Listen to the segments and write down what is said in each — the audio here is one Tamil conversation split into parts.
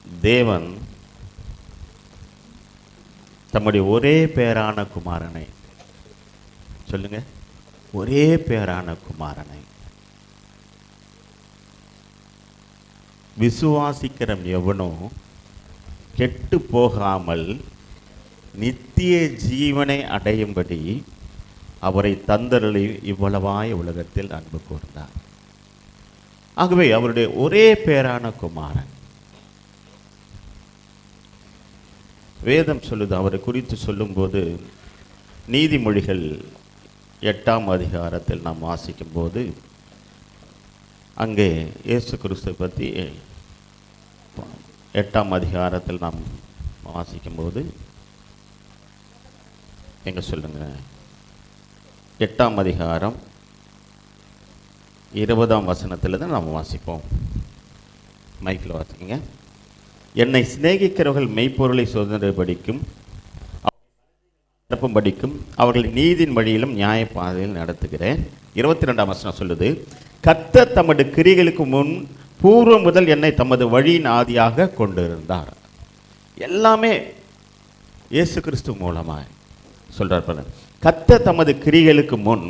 தேவன் தம்முடைய ஒரே பேரான குமாரனை, சொல்லுங்க, ஒரே பேரான குமாரனை விசுவாசிக்கிற எவனோ கெட்டு போகாமல் நித்திய ஜீவனை அடையும்படி அவரை தந்தருளி இவ்வளவாய் உலகத்தில் அன்பு கூர்ந்தார். ஆகவே அவருடைய ஒரே பேரான குமாரன். வேதம் சொல்லுது, அவரை குறித்து சொல்லும்போது நீதிமொழிகள் 8ஆம் அதிகாரத்தில் நாம் வாசிக்கும் போது அங்கே இயேசு கிறிஸ்துவை பற்றி 8ஆம் அதிகாரத்தில் நாம் வாசிக்கும்போது எங்க சொல்லுங்க, 8ஆம் அதிகாரம் 20ஆம் வசனத்திலிருந்து நாம் வாசிப்போம். மைக்கில் வாசிங்க. என்னை சிநேகிக்கிறவர்கள் மெய்ப்பொருளை சுதந்திரப்படிக்கும் படிக்கும் அவர்கள் நீதியின் வழியிலும் நியாய பாதையில் நடத்துகிறேன். 22ஆம் வசனம் சொல்லுது, கர்த்தர் தமது கிரிகளுக்கு முன் பூர்வம் முதல் என்னை தமது வழியின் ஆதியாக கொண்டிருந்தார். எல்லாமே இயேசு கிறிஸ்து மூலமாக சொல்றார். கர்த்தர் தமது கிரிகளுக்கு முன்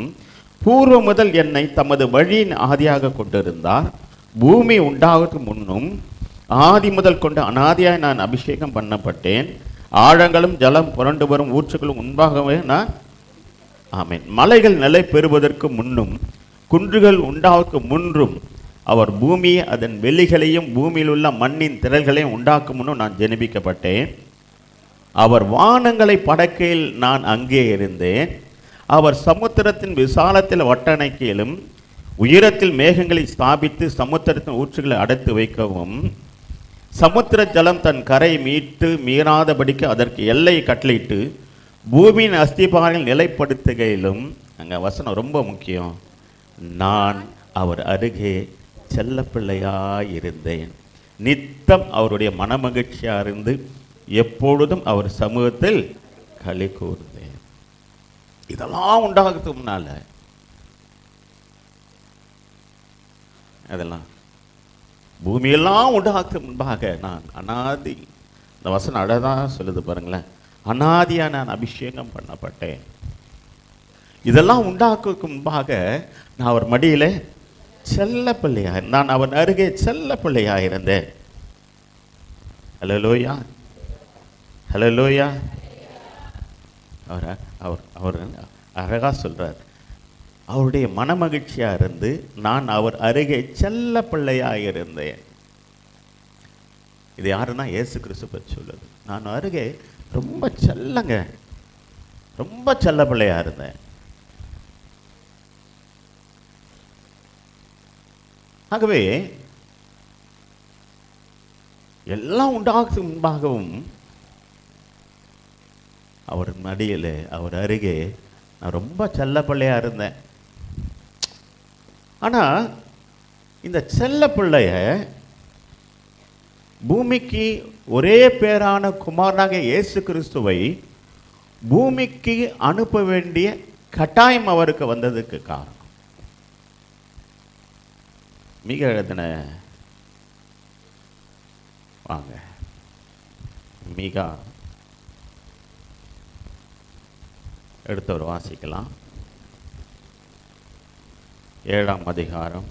பூர்வம் முதல் என்னை தமது வழியின் ஆதியாக கொண்டிருந்தார். பூமி உண்டாவதற்கு முன்னும் ஆதி முதல் கொண்டு அனாதியாய் நான் அபிஷேகம் பண்ணப்பட்டேன். ஆழங்களும் ஜலம் புரண்டு வரும் ஊற்றுகளும் முன்பாகவே நான், ஆமேன், மலைகள் நிலை பெறுவதற்கு முன்னும் குன்றுகள் உண்டாவதற்கு முன்றும் அவர் பூமியை அதன் வெளிகளையும் பூமியில் உள்ள மண்ணின் திரள்களையும் உண்டாக்கும் முன்னும் நான் ஜெனிபிக்கப்பட்டேன். அவர் வானங்களை படைக்கையில் நான் அங்கே இருந்தேன். அவர் சமுத்திரத்தின் விசாலத்தில் வட்டணைக்கையிலும் உயரத்தில் மேகங்களை ஸ்தாபித்து சமுத்திரத்தின் ஊற்றுகளை அடைத்து வைக்கவும் சமுத்திர ஜலம் தன் கரை மீட்டு மீறாதபடிக்கு அதற்கு எல்லை கட்டளையிட்டு பூமியின் அஸ்திபாரில் நிலைப்படுத்துகையிலும், அங்கே வசனம் ரொம்ப முக்கியம், நான் அவர் அருகே செல்ல பிள்ளையாயிருந்தேன். நித்தம் அவருடைய மனமகிழ்ச்சியாக இருந்து எப்பொழுதும் அவர் சமூகத்தில் களி கூர்ந்தேன். இதெல்லாம் உண்டாகிறதுக்கு முன்னால அதெல்லாம் பூமியெல்லாம் உண்டாகிறதுக்கு முன்பாக நான் அனாதி, இந்த வசனம் அழகாக சொல்லுது பாருங்களேன், அனாதியா நான் அபிஷேகம் பண்ணப்பட்டேன். இதெல்லாம் உண்டாக்குறதுக்கு முன்பாக நான் அவர் மடியில் செல்ல பிள்ளையா, நான் அவன் அருகே செல்ல பிள்ளையா இருந்தேன். ஹல்லேலூயா, ஹல்லேலூயா. அவர் அவர் அவர் அழகா சொல்றார், அவருடைய மனமகிழ்ச்சியாக இருந்து நான் அவர் அருகே செல்ல பிள்ளையாக இருந்தேன். இது யாருன்னா இயேசு கிறிஸ்து பற்றி சொல்லுது. நான் அருகே ரொம்ப செல்லங்க, ரொம்ப செல்ல பிள்ளையாக இருந்தேன். ஆகவே எல்லாம் உண்டாகிறதுக்கு முன்பாகவும் அவர் மடியில் அவர் அருகே நான் ரொம்ப செல்ல பிள்ளையாக இருந்தேன். ஆனால் இந்த செல்ல பிள்ளைய பூமிக்கு ஒரே பேரான குமாரனாக இயேசு கிறிஸ்துவை பூமிக்கு அனுப்ப வேண்டிய கட்டாயம் அவருக்கு வந்ததுக்கு காரணம், மிக எழுதின வாங்க மீகா எடுத்தவர் வாசிக்கலாம். 7ஆம் அதிகாரம்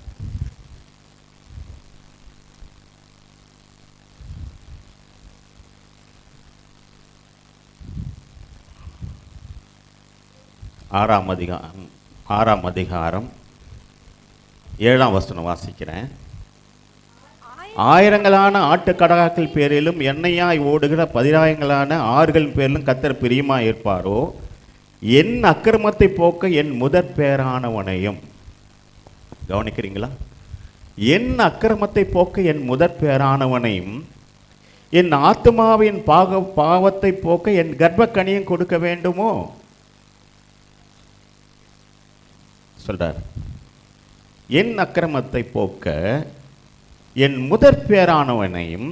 6ஆம் அதிகாரம் 7ஆம் வசனம் வாசிக்கிறேன். ஆயிரங்களான ஆட்டுக்கடாக்கள் பேரிலும் எண்ணெயாய் ஓடுகிற 10,000 ஆறுகள் பேரிலும் கர்த்தர் பிரியமாய் இருப்பாரோ, என் அக்கிரமத்தை போக்க என் முதற் பேரானவனையும், கவனிக்கிறீங்களா, என் அக்கிரமத்தை போக்க என் முதற் பேரானவனையும் என் ஆத்மாவின் பாவத்தை போக்க என் கர்ப்பக்கனியும் கொடுக்க வேண்டுமோ சொல்றார். என் அக்கிரமத்தை போக்க என் முதற் பேரானவனையும்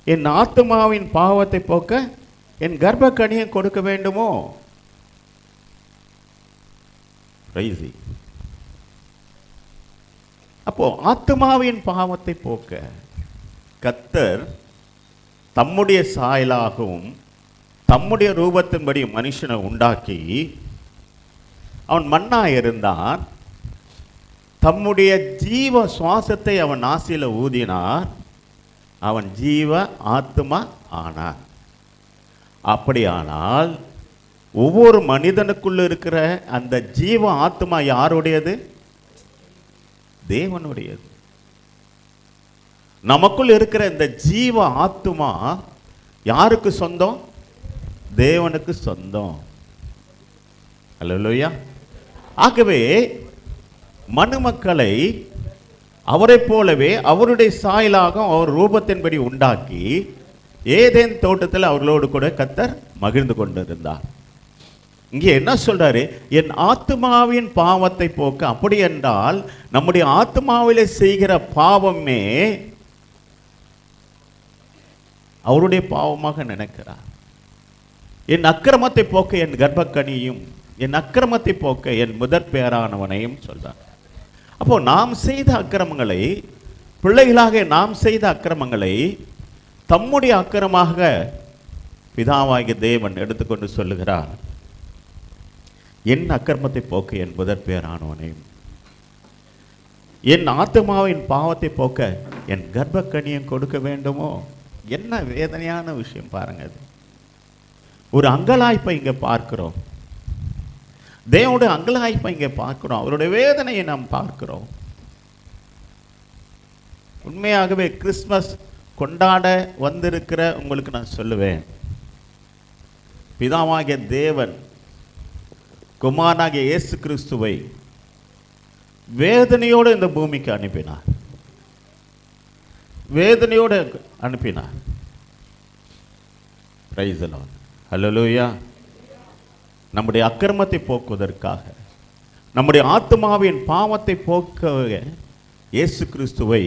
என் ஆத்மாவின் பாவத்தை போக்க என் கர்ப்பக்கனியும் கொடுக்க வேண்டுமோ. அப்போ ஆத்மாவின் பாவத்தை போக்க கர்த்தர் தம்முடைய சாயலாகவும் தம்முடைய ரூபத்தின்படி மனுஷனை உண்டாக்கி அவன் மண்ணாய் இருந்தான். தம்முடைய ஜீவ சுவாசத்தை அவன் நாசியில ஊதினார். அவன் ஜீவ ஆத்மா ஆனான். அப்படியானால் ஒவ்வொரு மனிதனுக்குள்ள இருக்கிற அந்த ஜீவ ஆத்மா யாருடையது? தேவனுடையது. நமக்குள் இருக்கிற இந்த ஜீவ ஆத்மா யாருக்கு சொந்தம்? தேவனுக்கு சொந்தம். அல்லேலூயா. ஆகவே மனுமக்களை அவரை போலவே அவருடைய சாயலாக அவர் ரூபத்தின்படி உண்டாக்கி ஏதேன் தோட்டத்தில் அவர்களோடு கூட கர்த்தர் மகிழ்ந்து கொண்டிருந்தார். இங்கே என்ன சொல்றாரு? என் ஆத்மாவின் பாவத்தை போக்க. அப்படி என்றால் நம்முடைய ஆத்மாவிலே செய்கிற பாவமே அவருடைய பாவமாக நினைக்கிறார். என் அக்கிரமத்தை போக்க என் கர்ப்பக்கனியும், என் அக்கிரமத்தை போக்க என் முதற் பேரானவனையும் சொல்றார். அப்போ நாம் செய்த அக்கிரமங்களை, பிள்ளைகளாக நாம் செய்த அக்கிரமங்களை தம்முடைய அக்கிரமாக பிதாவாகிய தேவன் எடுத்துக்கொண்டு சொல்லுகிறார், என் அக்கிரமத்தை போக்க என் முதற் பேரானவனையும், என் ஆத்மாவின் பாவத்தை போக்க என் கர்ப்பக்கனியும் கொடுக்க வேண்டுமோ? என்ன வேதனையான விஷயம் பாருங்க. அது ஒரு அங்கலாய்ப்பை இங்கே பார்க்கிறோம். தேவனுடைய அங்கலாய்ப்பை இங்கே பார்க்கிறோம். அவருடைய வேதனையை நாம் பார்க்கிறோம். உண்மையாகவே கிறிஸ்மஸ் கொண்டாட வந்திருக்கிற உங்களுக்கு நான் சொல்லுவேன், பிதாவாகிய தேவன் குமாரனாகிய இயேசு கிறிஸ்துவை வேதனையோடு இந்த பூமிக்கு அனுப்பினார். வேதனையோடு அனுப்பினார். Praise the Lord. ஹல்லேலூயா. நம்முடைய அக்கிரமத்தை போக்குவதற்காக, நம்முடைய ஆத்மாவின் பாவத்தை போக்க இயேசு கிறிஸ்துவை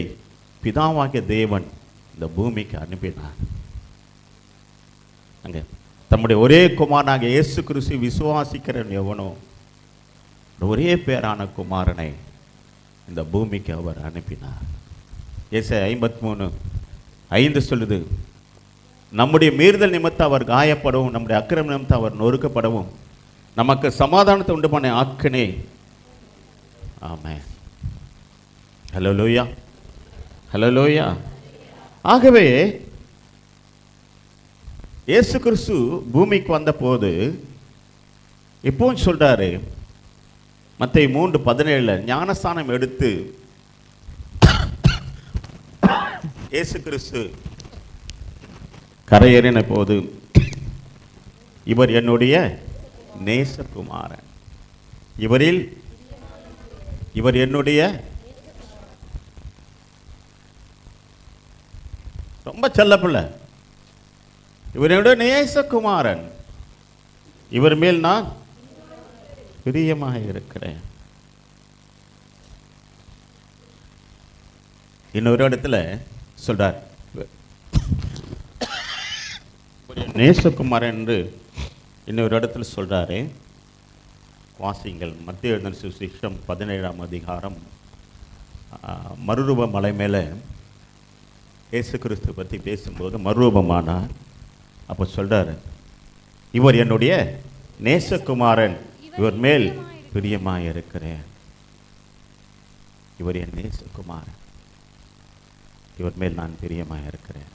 பிதாவாகிய தேவன் இந்த பூமிக்கு அனுப்பினார். அங்கே தம்முடைய ஒரே குமாரனாகிய இயேசு கிறிஸ்து விசுவாசிக்கிறவன் எவனோ ஒரே பேரான குமாரனை இந்த பூமிக்கு அவர் அனுப்பினார். ஏசாயா 53:5 சொல்லுது, நம்முடைய மீறுதல் நிமித்தம் அவர் காயப்படவும், நம்முடைய அக்கிரம நிமித்தம் அவர் நொறுக்கப்படவும், நமக்கு சமாதானத்தை உண்டு பண்ண ஆக்கினே. ஆமென். ஹல்லேலூயா, ஹல்லேலூயா. ஆகவே இயேசு கிறிஸ்து பூமிக்கு வந்த போது இப்பவும் சொல்றாரு, மத்தேயு 3:17 ஞானஸ்நானம் எடுத்து இயேசு கிறிஸ்து கரையேறின போது, இவர் என்னுடைய நேசகுமாரன், இவர் என்னுடைய ரொம்ப செல்ல பிள்ளை, இவர் என்னுடைய நேசகுமாரன், இவர் மேல் நான் பிரியமாக இருக்கிறேன். இன்னொரு இடத்துல சொல்றார், நேசகுமாரன் என்று இன்னொரு இடத்துல சொல்றாரு. வாசிங்கள். மத்திய எழுதின சுவிசேஷம் 17ஆம் அதிகாரம் மறுரூப மலை மேலே இயேசு கிறிஸ்து பற்றி பேசும்போது மறுரூபமானார். அப்போ சொல்றாரு, இவர் என்னுடைய நேசகுமாரன், இவர் மேல் பிரியமாக இருக்கிறேன். இவர் என் நேசகுமாரன், இவர் மேல் நான் பிரியமாக இருக்கிறேன்.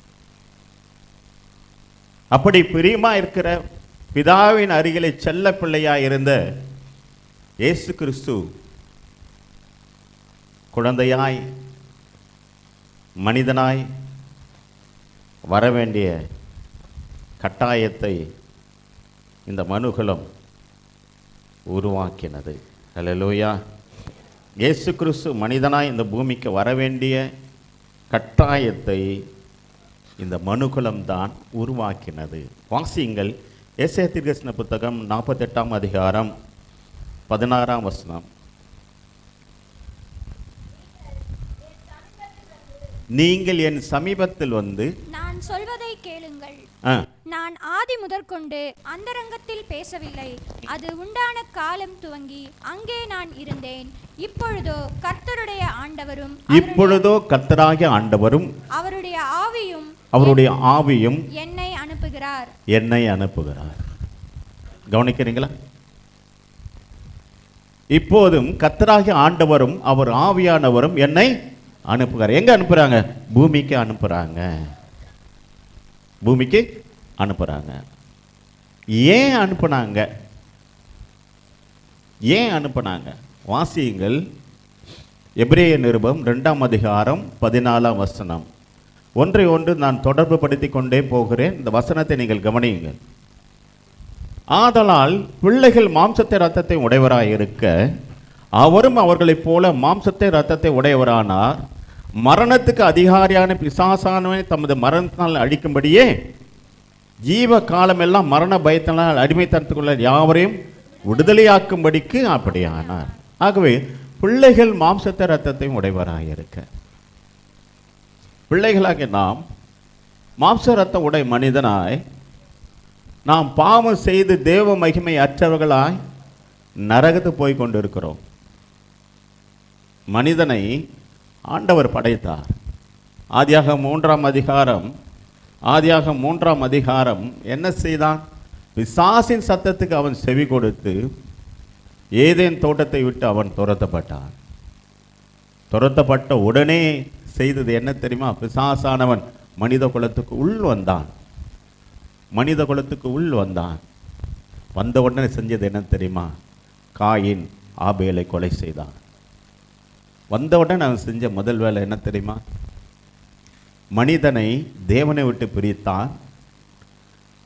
அப்படி பிரியமா இருக்கிற பிதாவின் அருகிலே செல்ல பிள்ளையாய் இருந்த இயேசு கிறிஸ்து குழந்தையாய் மனிதனாய் வரவேண்டிய கட்டாயத்தை இந்த மனுகுலம் உருவாக்கினது. ஹல்லேலூயா. இயேசு கிறிஸ்து மனிதனாய் இந்த பூமிக்கு வரவேண்டிய கட்டாயத்தை இந்த மனுகுலம் தான் உருவாக்கினது. வாசியுங்கள். ஏசாயா தீர்க்கதரிசன புத்தகம் 48ஆம் அதிகாரம் 16ஆம் வசனம். நீங்கள் என் சமீபத்தில் வந்து நான் சொல்வதை கேளுங்கள். நான் ஆதி முதற்கொண்டு அந்தரங்கத்தில் பேசவில்லை. அது உண்டான காலம் துவங்கி அங்கே நான் இருந்தேன். இப்பொழுதோ கர்த்தராகிய ஆண்டவரும் அவருடைய ஆவியும் அவருடைய ஆவியும் என்னை அனுப்புகிறார். கவனிக்கிறீங்களா? இப்போதும் கர்த்தராகிய ஆண்டவரும் அவர் ஆவியானவரும் என்னை அனுப்புகிறார். எங்க அனுப்புறாங்க? பூமிக்கு அனுப்புறாங்க. பூமிக்கு அனுப்புறாங்க. ஏன் அனுப்புனாங்க? ஏன் அனுப்புனாங்க? வாசியுங்கள். எபிரேய நிருபம் 2ஆம் அதிகாரம் 14ஆம் வசனம். ஒன்றை ஒன்று நான் தொடர்பு படுத்தி கொண்டே போகிறேன். இந்த வசனத்தை நீங்கள் கவனியுங்கள். ஆதலால் பிள்ளைகள் மாம்சத்தை இரத்தத்தை உடையவராய் இருக்க அவரும் அவர்களைப் போல மாம்சத்தை இரத்தத்தை உடையவரானார். மரணத்துக்கு அதிகாரியான பிசாசானவனை தமது மரணத்தினால் அழிக்கும்படியே ஜீவ காலமெல்லாம் மரண பயத்தினால் அடிமைத்தனத்துக்குள்ள யாவரையும் விடுதலையாக்கும்படிக்கு அப்படியானார். ஆகவே பிள்ளைகள் மாம்சத்தை இரத்தத்தையும் உடையவராய் இருக்க, பிள்ளைகளாக நாம் மாம்ச இரத்த உடை மனிதனாய் நாம் பாவம் செய்து தேவ மகிமை அற்றவர்களாய் நரகத்து போய் கொண்டிருக்கிறோம். மனிதனை ஆண்டவர் படைத்தார். ஆதியாகமம் 3ஆம் அதிகாரம் என்ன செய்தான்? பிசாசின் சத்தத்துக்கு அவன் செவி கொடுத்து ஏதேன் தோட்டத்தை விட்டு அவன் துரத்தப்பட்டான். துரத்தப்பட்ட உடனே செய்தது என்ன தெரியுமா? பிசாசானவன் மனித குலத்துக்கு உள் வந்தான். வந்த உடனே செஞ்சது என்ன தெரியுமா? காயின் ஆபேலை கொலை செய்தான். வந்த உடனே அவன் செஞ்ச முதல் வேலை என்ன தெரியுமா? மனிதனை தேவனை விட்டு பிரித்தான்.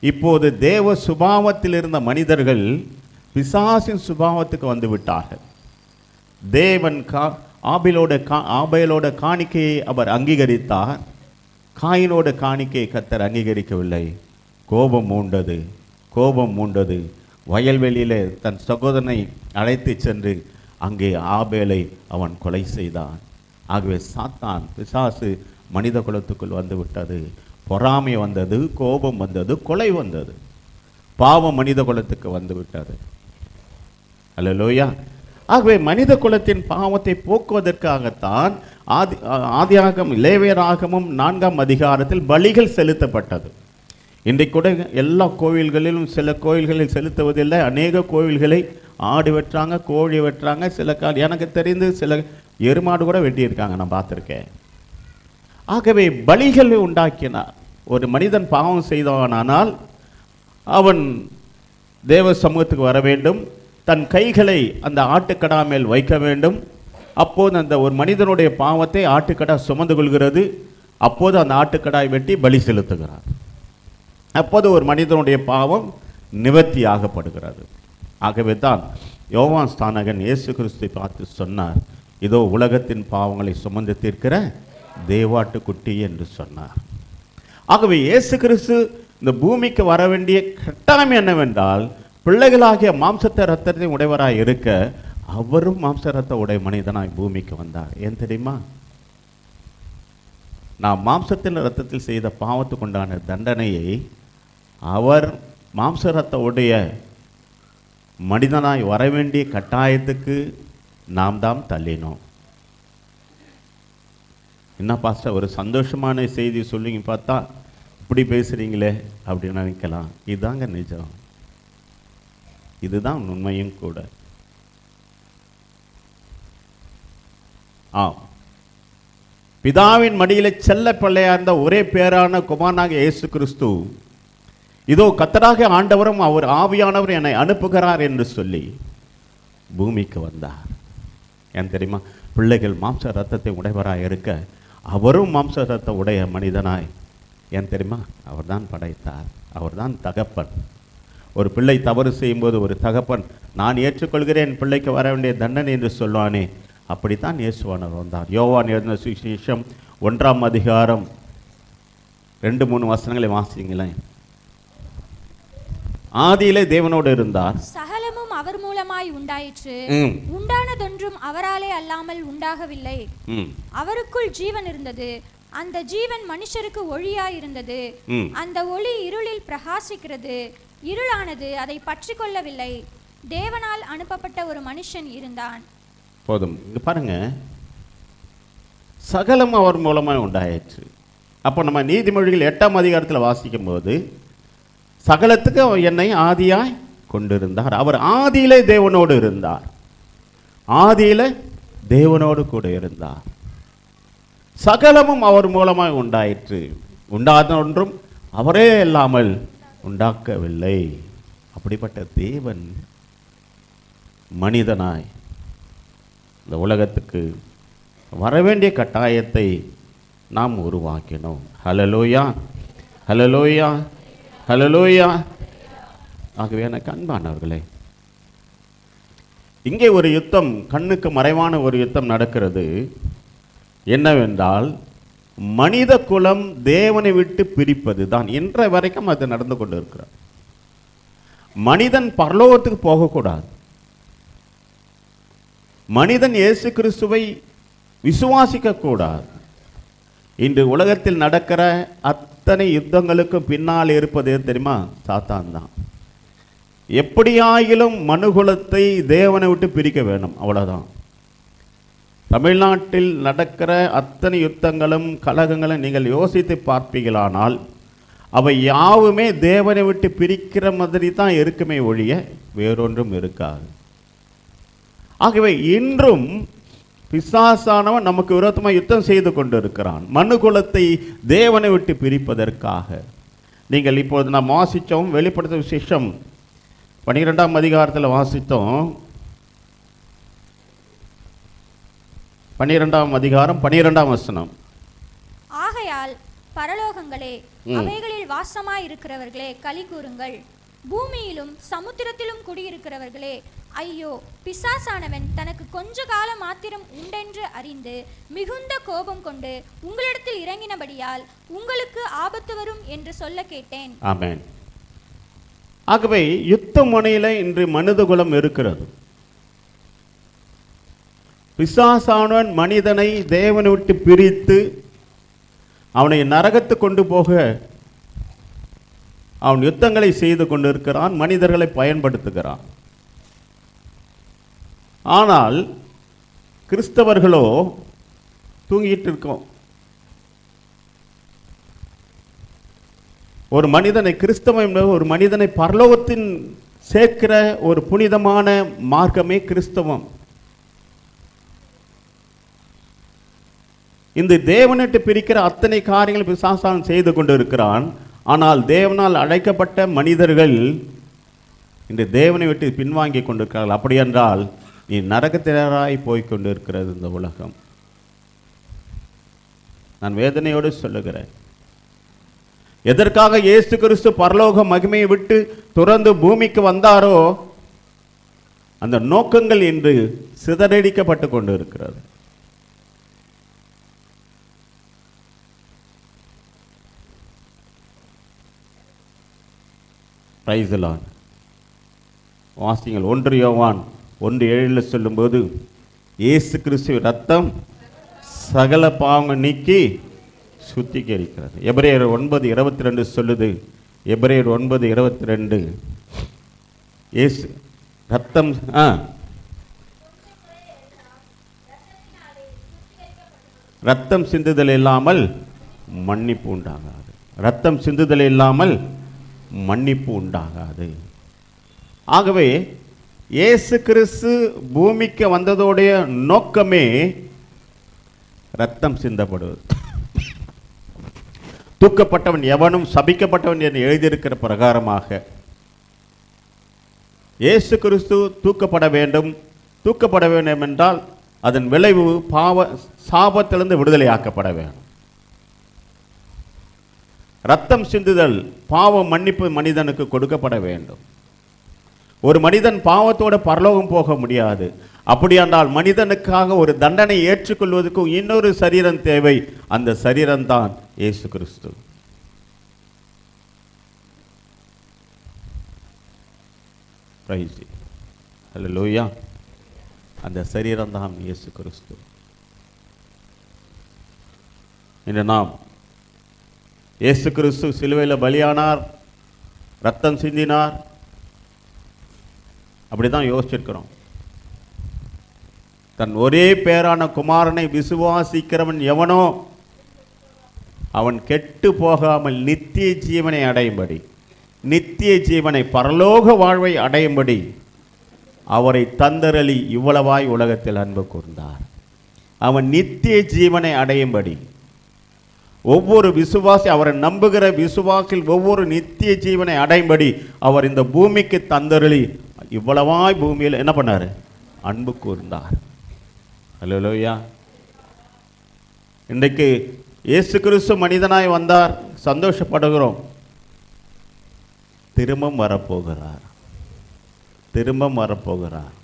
இப்போது தேவ சுபாவத்தில் இருந்த மனிதர்கள் பிசாசின் சுபாவத்துக்கு வந்து விட்டார்கள். தேவன் ஆபேலோட காணிக்கையை அவர் அங்கீகரித்தார். காயினோட காணிக்கையை கர்த்தர் அங்கீகரிக்கவில்லை. கோபம் மூண்டது. வயல்வெளியிலே தன் சகோதரனை அழைத்து சென்று அங்கே ஆபேலை அவன் கொலை செய்தான். ஆகவே சாத்தான் பிசாசு மனித குலத்துக்குள் வந்து விட்டது. பொறாமை வந்தது, கோபம் வந்தது, கொலை வந்தது. பாவம் மனித குலத்துக்கு வந்து விட்டது. அல்லேலூயா. ஆகவே மனித குலத்தின் பாவத்தை போக்குவதற்காகத்தான் லேவியராகமம் 4ஆம் அதிகாரத்தில் பலிகள் செலுத்தப்பட்டது. இன்றைக்கு கூட எல்லா கோவில்களிலும், சில கோவில்களில் செலுத்துவதில்லை. அநேக கோவில்களை ஆடு வெட்டுறாங்க, கோழி வெட்டுறாங்க. எனக்கு தெரிந்து சில எருமாடு கூட வெட்டியிருக்காங்க, நான் பார்த்துருக்கேன். ஆகவே பலிகளை உண்டாக்கினார். ஒரு மனிதன் பாவம் செய்தவனானால் அவன் தேவ சமூகத்துக்கு வர வேண்டும். தன் கைகளை அந்த ஆட்டுக்கடா மேல் வைக்க வேண்டும். அப்போது அந்த ஒரு மனிதனுடைய பாவத்தை ஆட்டுக்கடா சுமந்து கொள்கிறது. அப்போது அந்த ஆட்டுக்கடாய் வெட்டி பலி செலுத்துகிறார். அப்போது ஒரு மனிதனுடைய பாவம் நிவர்த்தியாகப்படுகிறது. ஆகவே தான் யோவான் ஸ்நானகன் இயேசு கிறிஸ்துவை பார்த்து சொன்னார், இதோ உலகத்தின் பாவங்களை சுமந்து தீர்க்கிற தேவாட்டுக்குட்டி என்று சொன்னார். ஆகவே இயேசு கிறிஸ்து இந்த பூமிக்கு வர வேண்டிய கட்டாயம் என்னவென்றால், பிள்ளைகளாகிய மாம்சத்தை இரத்தத்தை உடையவராய் இருக்க அவரும் மாம்ச இரத்த உடைய மனிதனாய் பூமிக்கு வந்தார். ஏன் தெரியுமா? நாம் மாம்சத்தின் இரத்தத்தில் செய்த பாவத்துக்கு உண்டான தண்டனையை அவர் மாம்ச இரத்த உடைய மனிதனாய் வரவேண்டிய கட்டாயத்துக்கு நாம் தான் தள்ளினோம். என்ன பாஸ்டர் ஒரு சந்தோஷமான செய்தி சொல்லிங்க பார்த்தா இப்படி பேசுகிறீங்களே அப்படின்னு நினைக்கலாம். இதுதாங்க நிஜம், இதுதான் உண்மையும் கூட. பிதாவின் மடியிலே செல்ல பிள்ளையா இருந்த ஒரே பேரான குமாரனாக இயேசு கிறிஸ்து, இதோ கர்த்தராகிய ஆண்டவரும் அவர் ஆவியானவர் என்னை அனுப்புகிறார் என்று சொல்லி பூமிக்கு வந்தார். ஏன் தெரியுமா? பிள்ளைகள் மாம்ச இரத்தத்தை உடையவராய் இருக்க அவரும் மாம்ச இரத்த உடைய மனிதனாய், ஏன் தெரியுமா? அவர் தான் படைத்தார், அவர் தான் தகப்பன். ஒரு பிள்ளை தவறு செய்யும்போது ஒரு தகப்பன், நான் ஏற்றுக்கொள்கிறேன் பிள்ளைக்கு வர வேண்டிய தண்டனை என்று சொல்வானே, அப்படித்தான் இயேசுவானவர் வந்தார். யோவான் எழுதின சுவிசேஷம் 1ஆம் அதிகாரம் 2-3 வசனங்களை வாசிங்களேன். ஆதியிலே தேவனோடு இருந்தார், சகலமும் அவர் மூலமாய் உண்டாயிற்று, உண்டானதொன்றும் அவராலே அல்லாமல் உண்டாகவில்லை. அவருக்குள் ஜீவன் இருந்தது, அந்த ஜீவன் மனுஷருக்கு ஒளியாய் இருந்தது. அந்த ஒளி இருளில் பிரகாசிக்கிறது, இருளானது அதை பற்றி கொள்ளவில்லை. தேவனால் அனுப்பப்பட்ட ஒரு மனுஷன் இருந்தான். போதும், இங்க பாருங்க, சகலம் அவர் மூலமாய் உண்டாயிற்று. அப்போ நம்ம நீதிமொழிகள் 8ஆம் அதிகாரத்தில் வாசிக்கும் போது சகலத்துக்கு அவர் என்னை ஆதியாய் கொண்டிருந்தார். அவர் ஆதியிலே தேவனோடு இருந்தார், ஆதியிலே தேவனோடு கூட இருந்தார். சகலமும் அவர் மூலமாய் உண்டாயிற்று, உண்டாத ஒன்றும் அவரே இல்லாமல் உண்டாக்கவில்லை. அப்படிப்பட்ட தேவன் மனிதனாய் இந்த உலகத்துக்கு வரவேண்டிய கட்டாயத்தை நாம் உருவாக்கினோம். ஹல்லேலூயா, ஹல்லேலூயா, ஹல்லேலூயா. ஆகவே எனக்கு அன்பானவர்களே, இங்கே ஒரு யுத்தம், கண்ணுக்கு மறைவான ஒரு யுத்தம் நடக்கிறது. என்னவென்றால் மனித குலம் தேவனை விட்டு பிரிப்பது தான். இன்றைய வரைக்கும் அது நடந்து கொண்டு இருக்கிறார். மனிதன் பரலோகத்துக்கு போகக்கூடாது, மனிதன் இயேசு கிறிஸ்துவை விசுவாசிக்க கூடாது. இன்று உலகத்தில் நடக்கிற அத்தனை யுத்தங்களுக்கும் பின்னால் இருப்பது தெரியுமா? சாத்தான் தான். எப்படியாயிலும் மனுகுலத்தை தேவனை விட்டு பிரிக்க வேணும், அவ்வளவுதான். தமிழ்நாட்டில் நடக்கிற அத்தனை யுத்தங்களும் கலகங்களும் நீங்கள் யோசித்து பார்ப்பீங்களானால் அவை யாவுமே தேவனை விட்டு பிரிக்கிற மாதிரி தான் இருக்குமே ஒழிய வேறொன்றும் இருக்காது. ஆகவே இன்றும் பிசாசானவன் நமக்கு விரோதமாக யுத்தம் செய்து கொண்டு இருக்கிறான், மனுகுலத்தை தேவனை விட்டு பிரிப்பதற்காக. நீங்கள் இப்போது நாம் வாசித்தோம், வெளிப்படுத்த விசேஷம் 12ஆம் அதிகாரத்தில் வாசித்தோம். 12ஆம் அதிகாரம் 12ஆம் வசனம். ஆகையால் பரலோகங்களே, அவைகளில் வாசமாய் இருக்கிறவர்களே களி கூறுங்கள், பூமியிலும் சமுத்திரத்திலும் குடியிருக்கிறவர்களே ஐயோ, பிசாசானவன் தனக்கு கொஞ்ச காலம் மாத்திரம் உண்டென்று அறிந்து மிகுந்த கோபம் கொண்டு உங்களிடத்தில் இறங்கினபடியால் உங்களுக்கு ஆபத்து வரும் என்று சொல்ல கேட்டேன். ஆமென். ஆகவே யுத்த முனையில இன்று மனிதகுலம் இருக்கிறது. பிசாசானவன் மனிதனை தேவனை விட்டு பிரித்து அவனை நரகத்து கொண்டு போக அவன் யுத்தங்களை செய்து கொண்டிருக்கிறான், மனிதர்களை பயன்படுத்துகிறான். ஆனால் கிறிஸ்தவர்களோ தூங்கிட்டு இருக்கோம். ஒரு மனிதனை, கிறிஸ்தவம் என்பது ஒரு மனிதனை பரலோகத்தின் சேர்க்கிற ஒரு புனிதமான மார்க்கமே கிறிஸ்தவம். இந்த தேவனிட்டு பிரிக்கிற அத்தனை காரியங்கள் பிசாசான் செய்து கொண்டு இருக்கிறான். ஆனால் தேவனால் அழைக்கப்பட்ட மனிதர்கள் இன்று தேவனை விட்டு பின்வாங்கி கொண்டிருக்கிறார்கள். அப்படி என்றால் நீ நரகத்தினராய் போய்கொண்டு இருக்கிறது இந்த உலகம். நான் வேதனையோடு சொல்லுகிறேன். எதற்காக இயேசு கிறிஸ்து பரலோக மகிமையை விட்டு துறந்து பூமிக்கு வந்தாரோ அந்த நோக்கங்கள் இன்று சிதறடிக்கப்பட்டு கொண்டு இருக்கிறது. Price the Lord. வாசிங்கள் 1 யோவான் 1:7 சொல்லும்போது, இயேசு கிறிஸ்து ரத்தம் சகல பாவங்கள் நீக்கி சுத்திகரிக்கிறது. எபிரேயர் 9:22 சொல்லுது. எபிரேயர் 9:22 இயேசு ரத்தம் ரத்தம் சிந்துதல் இல்லாமல் மன்னிப்பு உண்டாகாது. ரத்தம் சிந்துதல் இல்லாமல் மன்னிப்பு உண்டாகாது. ஆகவே இயேசு கிறிஸ்து பூமிக்கு வந்ததோடைய நோக்கமே ரத்தம் சிந்தப்படுவது. தூக்கப்பட்டவன் எவனும் சபிக்கப்பட்டவன் என்று எழுதியிருக்கிற பிரகாரமாக இயேசு கிறிஸ்து தூக்கப்பட வேண்டும். தூக்கப்பட வேண்டும் என்றால் அதன் விளைவு சாபத்திலிருந்து விடுதலையாக்கப்பட வேண்டும். ரத்தம் சிந்துதல், பாவ மன்னிப்பு மனிதனுக்கு கொடுக்கப்பட வேண்டும். ஒரு மனிதன் பாவத்தோட பரலோகம் போக முடியாது. அப்படியானால் மனிதனுக்காக ஒரு தண்டனை ஏற்றுக்கொள்வதற்கு இன்னொரு சரீரம் தேவை. அந்த சரீரம் தான் இயேசு கிறிஸ்து. பிரைஸ் ஹல்லேலூயா. அந்த சரீரம் தான் இயேசு கிறிஸ்து. இன்று நாம் இயேசு கிறிஸ்து சிலுவையில் பலியானார், ரத்தம் சிந்தினார், அப்படிதான் யோசிச்சிருக்கிறோம். தன் ஒரே பேரான குமாரனை விசுவாசிக்கிறவன் எவனோ அவன் கெட்டு போகாமல் நித்திய ஜீவனை அடையும்படி, நித்திய ஜீவனை பரலோக வாழ்வை அடையும்படி அவரை தந்தரளி இவ்வளவாய் உலகத்தில் அன்பு கூர்ந்தார். அவன் நித்திய ஜீவனை அடையும்படி, ஒவ்வொரு விசுவாசி, அவரை நம்புகிற விசுவாசில் ஒவ்வொரு நித்திய ஜீவனை அடையும்படி அவர் இந்த பூமிக்கு தந்தரளி இவ்வளவாய் பூமியில் என்ன பண்ணார்? அன்பு கூர்ந்தார். அல்லேலூயா. இன்றைக்கு இயேசு கிறிஸ்து மனிதனாய் வந்தார், சந்தோஷப்படுகிறோம். திரும்பவும் வரப்போகிறார், திரும்பவும் வரப்போகிறார்,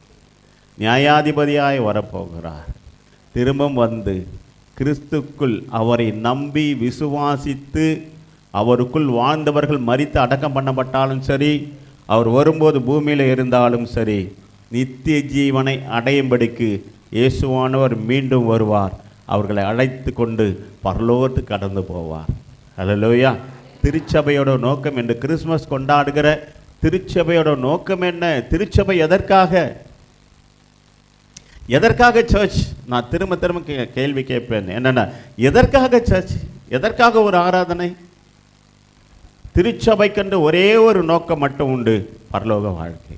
நியாயாதிபதியாய் வரப்போகிறார். திரும்பவும் வந்து கிறிஸ்துக்குள் அவரை நம்பி விசுவாசித்து அவருக்குள் வாழ்ந்தவர்கள் மரித்து அடக்கம் பண்ணப்பட்டாலும் சரி, அவர் வரும்போது பூமியில் இருந்தாலும் சரி, நித்திய ஜீவனை அடையும்படிக்கு இயேசுவானவர் மீண்டும் வருவார். அவர்களை அழைத்து கொண்டு பரலோகத்துக்கு கடந்து போவார். அல்லேலூயா. திருச்சபையோட நோக்கம் என்று கிறிஸ்மஸ் கொண்டாடுகிற திருச்சபையோட நோக்கம் என்ன? திருச்சபை எதற்காக? எதற்காக சர்ச்? நான் திரும்ப திரும்ப கேள்வி கேட்பேன். என்னென்ன, எதற்காக சர்ச்? எதற்காக ஒரு ஆராதனை? திருச்சபைக்கென்று ஒரே ஒரு நோக்கம் மட்டும் உண்டு, பரலோக வாழ்க்கை.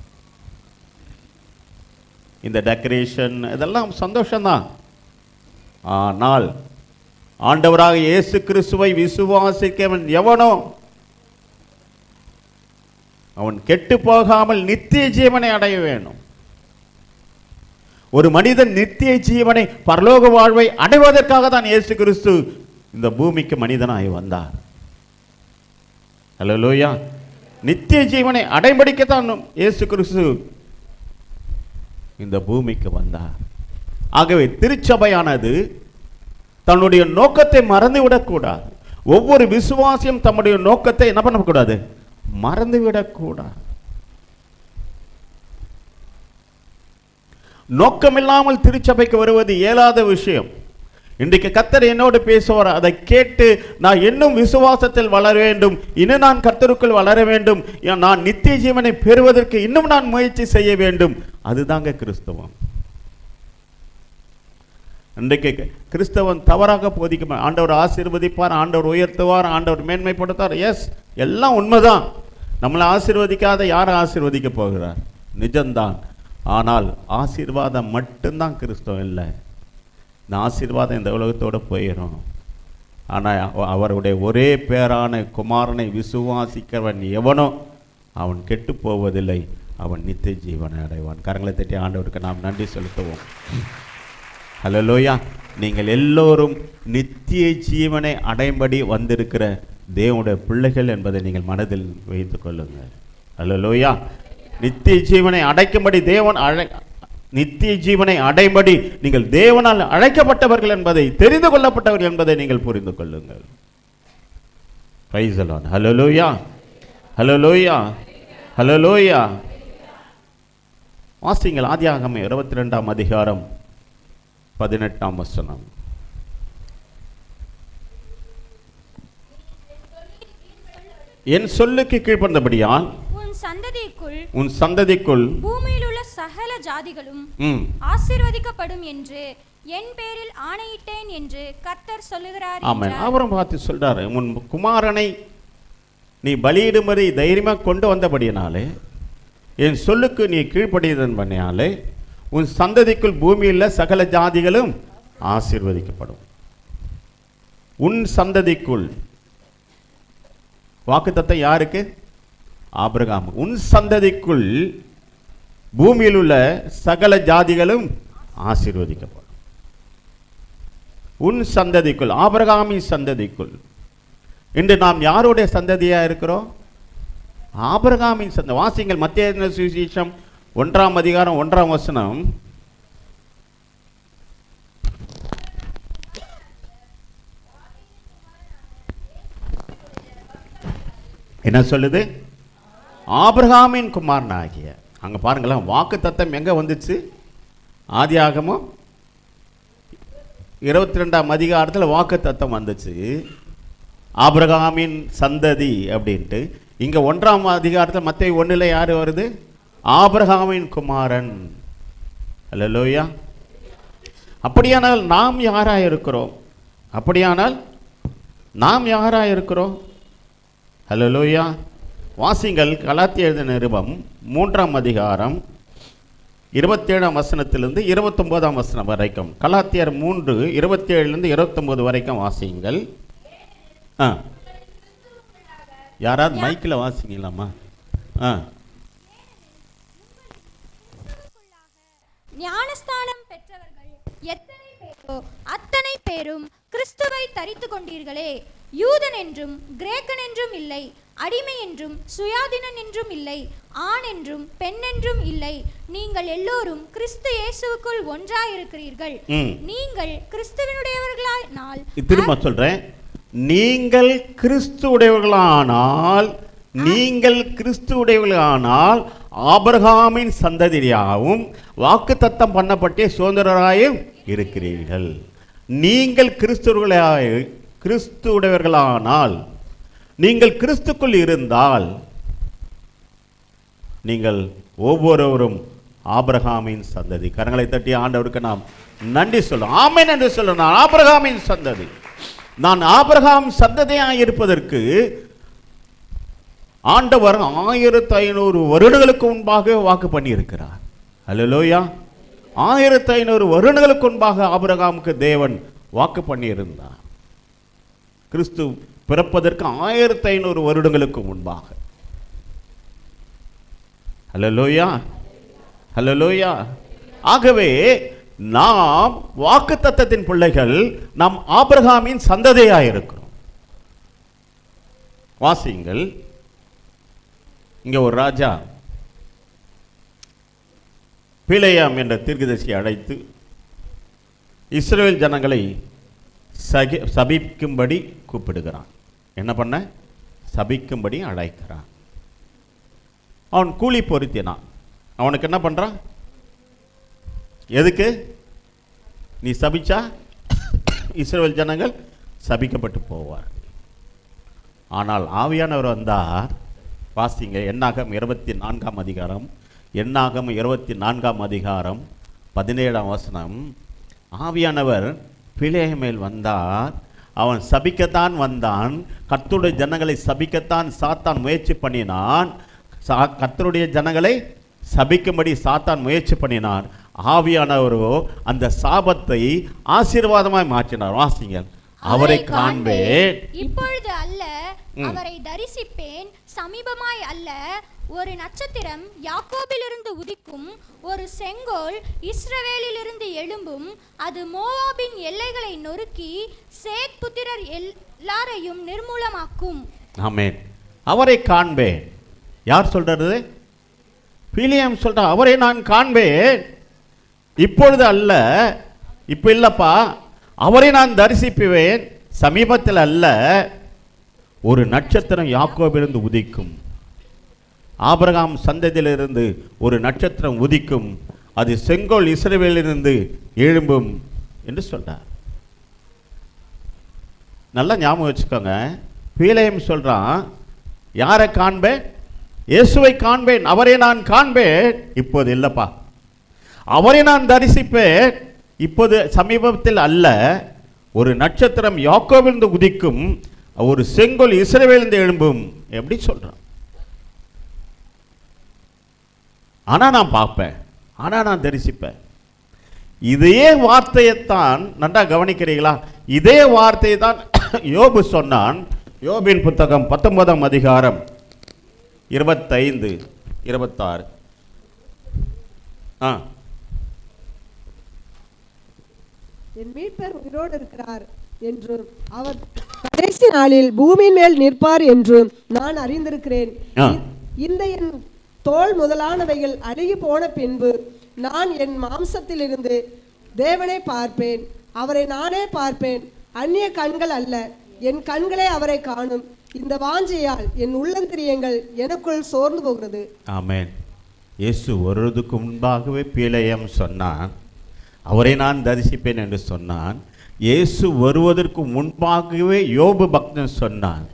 இந்த டெக்கரேஷன் இதெல்லாம் சந்தோஷம்தான். ஆனால் ஆண்டவராக இயேசு கிறிஸ்துவை விசுவாசிக்கவன் எவனோ அவன் கெட்டு போகாமல் நித்திய ஜீவனை அடைய வேணும். ஒரு மனிதன் நித்திய ஜீவனை, பரலோக வாழ்வை அடைவதற்காக தான் இயேசு கிறிஸ்து இந்த பூமிக்கு மனிதனாய் வந்தார். அல்லேலூயா. நித்திய ஜீவனை அடைபடிக்கத்தான் இயேசு கிறிஸ்து இந்த பூமிக்கு வந்தார். ஆகவே திருச்சபையானது தன்னுடைய நோக்கத்தை மறந்துவிடக்கூடாது. ஒவ்வொரு விசுவாசியும் தம்முடைய நோக்கத்தை என்ன பண்ணக்கூடாது? மறந்துவிடக்கூடாது. நோக்கமில்லாமல் திருச்சபைக்கு வருவது இயலாத விஷயம். இன்றைக்கு கர்த்தர் என்னோடு பேசுவார். அதை கேட்டு நான் இன்னும் விசுவாசத்தில் வளர வேண்டும், இன்னும் நான் கர்த்தருக்குள் வளர வேண்டும், நான் நித்திய ஜீவனை பெறுவதற்கு இன்னும் நான் முயற்சி செய்ய வேண்டும். அதுதாங்க கிறிஸ்தவம். இன்றைக்கு கிறிஸ்தவன் தவறாக போதிக்க, ஆண்டவர் ஆசீர்வதிப்பார், ஆண்டவர் உயர்த்துவார், ஆண்டவர் மேன்மைப்படுத்தார். எஸ், எல்லாம் உண்மைதான். நம்மளை ஆசீர்வதிக்காத யாரை ஆசீர்வதிக்க போகிறார்? நிஜம்தான். ஆனால் ஆசீர்வாதம் மட்டும்தான் கிறிஸ்தவம் இல்லை. இந்த ஆசீர்வாதம் இந்த உலகத்தோடு போயிடும். ஆனால் அவருடைய ஒரே பேரான குமாரனை விசுவாசிக்கிறவன் எவனோ அவன் கெட்டு போவதில்லை, அவன் நித்திய ஜீவனை அடைவான். கரங்களை தட்டி ஆண்டவருக்கு நாம் நன்றி செலுத்துவோம். அல்லேலூயா. நீங்கள் எல்லோரும் நித்திய ஜீவனை அடையும்படி வந்திருக்கிற தேவனுடைய பிள்ளைகள் என்பதை நீங்கள் மனதில் வைத்துக் கொள்ளுங்கள். அல்லேலூயா. நித்திய ஜீவனை அடைக்கும்படி தேவன் நித்திய ஜீவனை அடையும்படி நீங்கள் தேவனால் அழைக்கப்பட்டவர்கள் என்பதை, தெரிந்து கொள்ளப்பட்டவர்கள் என்பதை நீங்கள் புரிந்து கொள்ளுங்கள். Price the Lord. அல்லேலூயா, அல்லேலூயா, அல்லேலூயா. வாசிங்கள் ஆதியாகமம் 22ஆம் அதிகாரம் 18ஆம் வசனம். என் சொல்லுக்கு கீழ்ப்படிந்தபடியால் உன் சந்ததிக்குள் பூமியில் உள்ள சகல ஜாதிகளும் ஆசீர்வதிக்கப்படும் என்று என் பேரில் ஆணையிட்டேன் என்று கர்த்தர் சொல்லுகிறார். ஆமென். அவரும் பார்த்து சொல்றாரு, உன் குமாரனை நீ பலியிடும்படி தைரியமா கொண்டு வந்தபடியினாலே, என் சொல்லுக்கு நீ கீழ்ப்படியதன் பண்ணியாலே உன் சந்ததிக்குள் பூமியில் சகல ஜாதிகளும் ஆசீர்வதிக்கப்படும். உன் சந்ததிக்குள் வாக்குத்தத்தம் யாருக்கு? ஆபிரகாம். உன் சந்ததிக்குள் பூமியில் உள்ள சகல ஜாதிகளும் ஆசீர்வதிக்கப்படும். உன் சந்ததிக்குள், ஆபிரகாமின் சந்ததிக்குள். இன்று நாம் யாருடைய சந்ததியா இருக்கிறோம்? ஆபிரகாமின் சந்ததி. வாசிங்கள் மத்தேயு சுவிசேஷம் 1ஆம் அதிகாரம் 1ஆம் வசனம். என்ன சொல்லுது? ஆபிரகாமின் குமாரன் ஆகிய. அங்க பாருங்களேன், வாக்கு தத்தம் எங்க வந்துச்சு? ஆதியாகமம் 22ஆம் அதிகாரத்தில் வாக்கு தத்தம் வந்துச்சு, ஆபிரகாமின் சந்ததி அப்படின்ட்டு. இங்க 1ஆம் அதிகாரத்தில் மத்தேயு 1ல் யாரு வருது? ஆபிரகாமின் குமாரன். அல்லேலூயா. அப்படியானால் நாம் யாராக இருக்கிறோம்? அப்படியானால் நாம் யாராக இருக்கிறோம்? ஹல்லேலூயா. வாசிங்கள் கலாத்தியர் எழுதின நிருபம் 3ஆம் அதிகாரம் 27ஆம் வசனத்திலிருந்து 29ஆம் வசனம் வரைக்கும். கலாத்தியர் 3 27லிருந்து 29 வரைக்கும் வாசிங்கள். யாராவது மைக்கில் வாசிங்களாமா? ஞானஸ்தானம் பெற்றவர்கள் எத்தனை பேரோ அத்தனை பேரும் கிறிஸ்துவை தரித்து கொண்டீர்களே. யூதன் என்றும் கிரேக்கன் என்றும் இல்லை, அடிமை என்றும் சுயாதீனன் என்றும் இல்லை, ஆண் என்றும் பெண் என்றும் இல்லை, நீங்கள் எல்லோரும் கிறிஸ்து இயேசுவுக்குள் ஒன்றாயிருக்கிறீர்கள். நீங்கள் கிறிஸ்துவினுடையவர்களானால், திரும்ப சொல்றேன், நீங்கள் கிறிஸ்துவுடையவர்களானால், நீங்கள் கிறிஸ்துவுடையவர்களானால் ஆபிரகாமின் சந்ததியாகவும் வாக்குத்தத்தம் பண்ணப்பட்டே சுதந்திரராயும் இருக்கிறீர்கள். நீங்கள் கிறிஸ்துவுடையவர்களானால், நீங்கள் கிறிஸ்துக்குள் இருந்தால், நீங்கள் ஒவ்வொருவரும் ஆபிரகாமின் சந்ததி. கரங்களை தட்டி ஆண்டவருக்கு நாம் நன்றி சொல்லும். ஆமென் என்று சொல்ல. நான் ஆபிரகாமின் சந்ததி. நான் ஆபிரகாம் சந்ததியாக இருப்பதற்கு ஆண்டவர் 1500 வருடங்களுக்கு முன்பாக வாக்கு பண்ணியிருக்கிறார். அல்லேலூயா. 1500 வருடங்களுக்கு முன்பாக ஆபிரகாமுக்கு தேவன் வாக்கு பண்ணியிருந்தார். கிறிஸ்து பிறப்பதற்கு 1500 வருடங்களுக்கு முன்பாக. ஹல்லேலூயா, ஹல்லேலூயா. ஆகவே நாம் வாக்குத்தத்தத்தின் பிள்ளைகள், நாம் ஆபிரகாமின் சந்ததியாக இருக்கிறோம். வாசியுங்கள். இங்கே ஒரு ராஜா பிலேயாம் என்ற தீர்க்கதரிசியை அழைத்து இஸ்ரவேல் ஜனங்களை சபிக்கும்படி கூப்பிடுகிறான். என்ன பண்ண? சபிக்கும்படி அழைக்கிறான். அவன் கூலி பொருத்தினான். அவனுக்கு என்ன பண்றான்? எதுக்கு? நீ சபிச்சா இஸ்ரவேல் ஜனங்கள் சபிக்கப்பட்டு போவார். ஆனால் ஆவியானவர் வந்தார். வாசிங்க. என்னாகமம் 24ஆம் அதிகாரம், என்னாகமம் 24ஆம் அதிகாரம் 17ஆம் வசனம். ஆவியானவர் பிலேயாம் மேல் வந்தார். அவன் சபிக்கத்தான் வந்தான். கர்த்தருடைய ஜனங்களை சபிக்கத்தான் சாத்தான் முயற்சி பண்ணினான். கர்த்தருடைய ஜனங்களை சபிக்கும்படி சாத்தான் முயற்சி பண்ணினான். ஆவியானவரோ அந்த சாபத்தை ஆசீர்வாதமாய் மாற்றினார். வாசிங்க. அவரை காண்பேன், இப்பொழுது அல்ல, அவரை தரிசிப்பேன், சமீபமாய் அல்ல. ஒரு நட்சத்திரம் யாக்கோபிலிருந்து உதிக்கும், ஒரு செங்கோல் இஸ்ரவேலிலிருந்து எழும்பும். அது மோவாபின் எல்லைகளை நொறுக்கி சேத் புத்திரர் எல்லாரையும் நிர்மூலமாக்கும். ஆமென். அவரை காண்பேன். யார் சொல்றது? பிலேயாம் சொல்ற. அவரை நான் காண்பேன், இப்பொழுது அல்ல, இப்ப இல்லப்பா, அவரை நான் தரிசிப்பேன், சமீபத்தில் அல்ல. ஒரு நட்சத்திரம் யாக்கோபிலிருந்து உதிக்கும். ஆபிரகாம் சந்ததியிலிருந்து ஒரு நட்சத்திரம் உதிக்கும், அது செங்கோல் இஸ்ரவேலிலிருந்து எழும்பும் என்று சொல்றார். நல்லா ஞாபகம் வச்சுக்கோங்க. பிலேயாம் சொல்றான், யாரை காண்பேன்? இயேசுவை காண்பேன், அவரை நான் காண்பேன், இப்போது இல்லப்பா. அவரை நான் தரிசிப்பேன், இப்போது சமீபத்தில் அல்ல. ஒரு நட்சத்திரம் யாக்கோபிலிருந்து உதிக்கும், ஒரு செங்கோல் இஸ்ரவேலிலிருந்து எழும்பும். எப்படி சொல்றான்? ஆனா நான் பார்ப்பேன், ஆனா நான் தரிசிப்பேன். இதே வார்த்தையைத்தான், நன்றா கவனிக்கிறீங்களா? இதே வார்த்தையை தான் யோபு சொன்னான். யோபின் புத்தகம் 19ஆம் அதிகாரம் 25 26. என் மீட்பர் உயிரோடு இருக்கிறார் என்றும் அவர் கடைசி நாளில் பூமியின் மேல் நிற்பார் என்றும் நான் அறிந்திருக்கிறேன். இந்த என் தோல் முதலானவைகள் அழுகி போன பின்பு நான் என் மாம்சத்திலிருந்து தேவனை பார்ப்பேன், அவரை நானே பார்ப்பேன், அந்நிய கண்கள் அல்ல, என் கண்களே அவரை காணும். இந்த வாஞ்சையால் என் உள்ளந்திரியங்கள் எனக்குள் சோர்ந்து போகிறது. ஆமென். இயேசு வருவதற்கு முன்பாகவே பிலேயாம் சொன்னான், அவரை நான் தரிசிப்பேன் என்று சொன்னான். இயேசு வருவதற்கு முன்பாகவே யோபு பக்தன் சொன்னான்,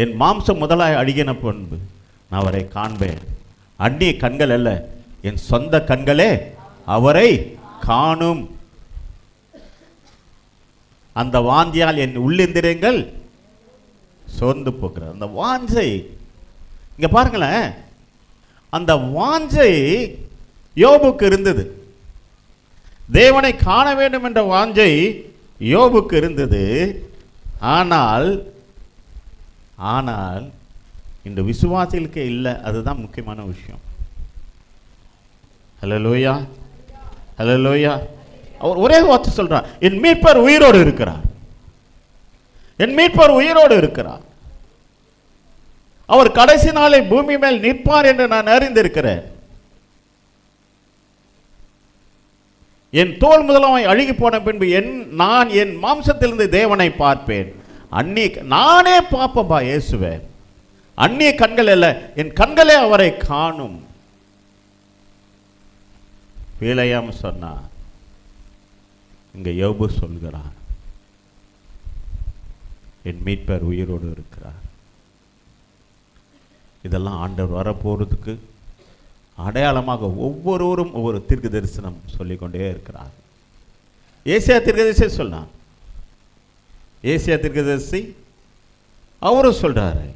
என் மாம்சம் முதலாய் அழுகின பின்பு நான் அவரை காண்பேன், அந்நிய கண்கள் அல்ல, என் சொந்த கண்களே அவரை காணும். அந்த வாஞ்சையால் என் உள்ளிந்திரியங்கள் சோர்ந்து போகிறது. அந்த வாஞ்சை இங்க பாருங்களேன், அந்த வாஞ்சை யோபுக்கு இருந்தது. தேவனை காண வேண்டும் என்ற வாஞ்சை யோபுக்கு இருந்தது. ஆனால் ஆனால் இந்த விசுவாசிகளுக்கே இல்லை. அதுதான் முக்கியமான விஷயம். ஹல்லேலூயா, ஹல்லேலூயா. அவர் ஒரே வார்த்தை சொல்றார், என் மீட்பர் உயிரோடு இருக்கிறார், என் மீட்பர் உயிரோடு இருக்கிறார், அவர் கடைசி நாளை பூமி மேல் நிற்பார் என்று நான் அறிந்திருக்கிறேன். என் தோல் முதலமாய் அழுகி போன பின்பு நான் என் மாம்சத்திலிருந்து தேவனை பார்ப்பேன். நானே பார்ப்பப்பா இயேசுவே, அந்நிய கண்கள் அல்ல, என் கண்களே அவரை காணும். பிலேயாம் சொன்னார், இங்க யோபு சொல்கிறார், என் மீட்பர் உயிரோடு இருக்கிறார். இதெல்லாம் ஆண்டவர் வரப்போறதுக்கு அடையாளமாக ஒவ்வொருவரும் ஒவ்வொரு தீர்க்க தரிசனம் சொல்லிக்கொண்டே இருக்கிறார். ஏசியா தீர்க்கதரிசி சொன்னார், ஏசியா தீர்க்கதரிசி அவரும் சொல்றாரு.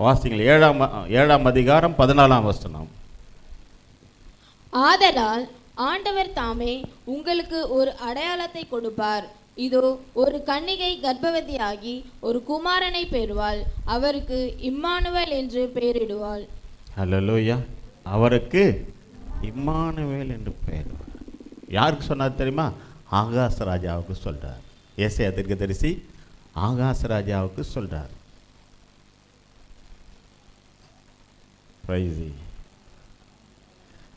வாசிங்கள் 7ஆம் அதிகாரம் 14ஆம் வசனம். ஆதலால் ஆண்டவர் தாமே உங்களுக்கு ஒரு அடையாளத்தை கொடுப்பார். இதோ, ஒரு கன்னிகை கர்ப்பவதியாகி ஒரு குமாரனை பெறுவாள், அவருக்கு இம்மானுவேல் என்று பெயரிடுவாள். ஹல்லேலூயா. அவருக்கு இம்மானுவேல் என்று பெயர். யாருக்கு சொன்னார் தெரியுமா? ஆகாச ராஜாவுக்கு சொல்றார். ஏசாயா தீர்க்கதரிசி ஆகாச ராஜாவுக்கு சொல்றார்.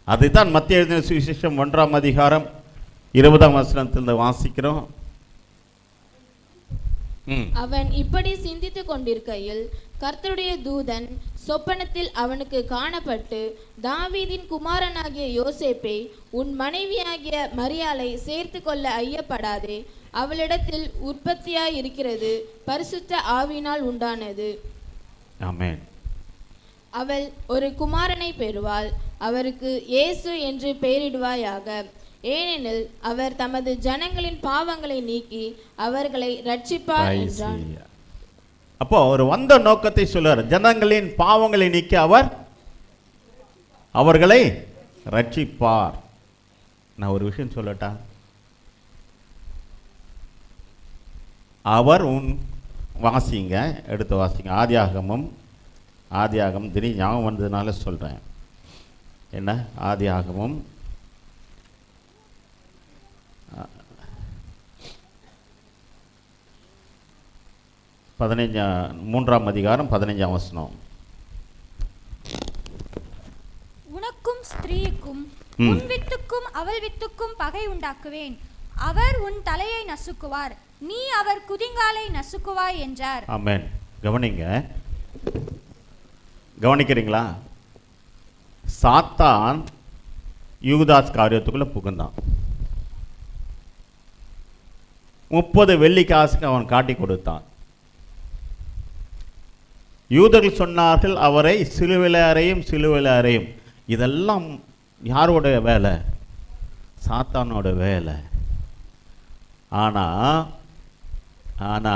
அதைத்தான் மத்திய எழுதின சுவிசேஷம் 1ஆம் அதிகாரம் 20ஆம் வசனத்தில் வாசிக்கிறோம். அவன் இப்படி சிந்தித்துக் கொண்டிருக்கையில் கர்த்தருடைய தூதன் சொப்பனத்தில் அவனுக்கு காணப்பட்டு, தாவீதின் குமாரனாகிய யோசேப்பே, உன் மனைவியாகிய மரியாளை சேர்த்து கொள்ள ஐயப்படாதே, அவளிடத்தில் உற்பத்தியாய் இருக்கிறது பரிசுத்த ஆவியினால் உண்டானது. ஆமென். அவள் ஒரு குமாரனை பெறுவாள், அவருக்கு இயேசு என்று பெயரிடுவாயாக. ஏனெனில் அவர் தமது ஜனங்களின் பாவங்களை நீக்கி அவர்களை ரட்சிப்பார் என்றான். அப்போ அவர் வந்த நோக்கத்தை சொல்றார். ஜனங்களின் பாவங்களை நீக்கி அவர் அவர்களை ரட்சிப்பார். நான் ஒரு விஷயம் சொல்லட்டா? அவர் வாசிங்க, எடுத்து வாசிங்க. ஆதியாகமம் திடீர் ஞாபகம் வந்ததுனால சொல்றேன். என்ன? ஆதியாகமம் 3ஆம் அதிகாரம் 15ஆம் வசனம். உனக்கும் ஸ்திரீக்கும் உன் வித்துக்கும் அவள் வித்துக்கும் பகை உண்டாக்குவேன், அவர் உன் தலையை நசுக்குவார், நீ அவர் குதிங்காலை நசுக்குவாய் என்றார். ஆமென். கவனிக்கிறீங்களா? சாத்தான் யூதாஸ் காரியத்துக்குள்ள புகுந்தான். 30 வெள்ளி காசுக்கு அவன் காட்டி கொடுத்தான். யூதர்கள் சொன்னார்கள், அவரை சிலுவையில் அறையும். இதெல்லாம் யாரோட வேலை? சாத்தானோட வேலை. ஆனா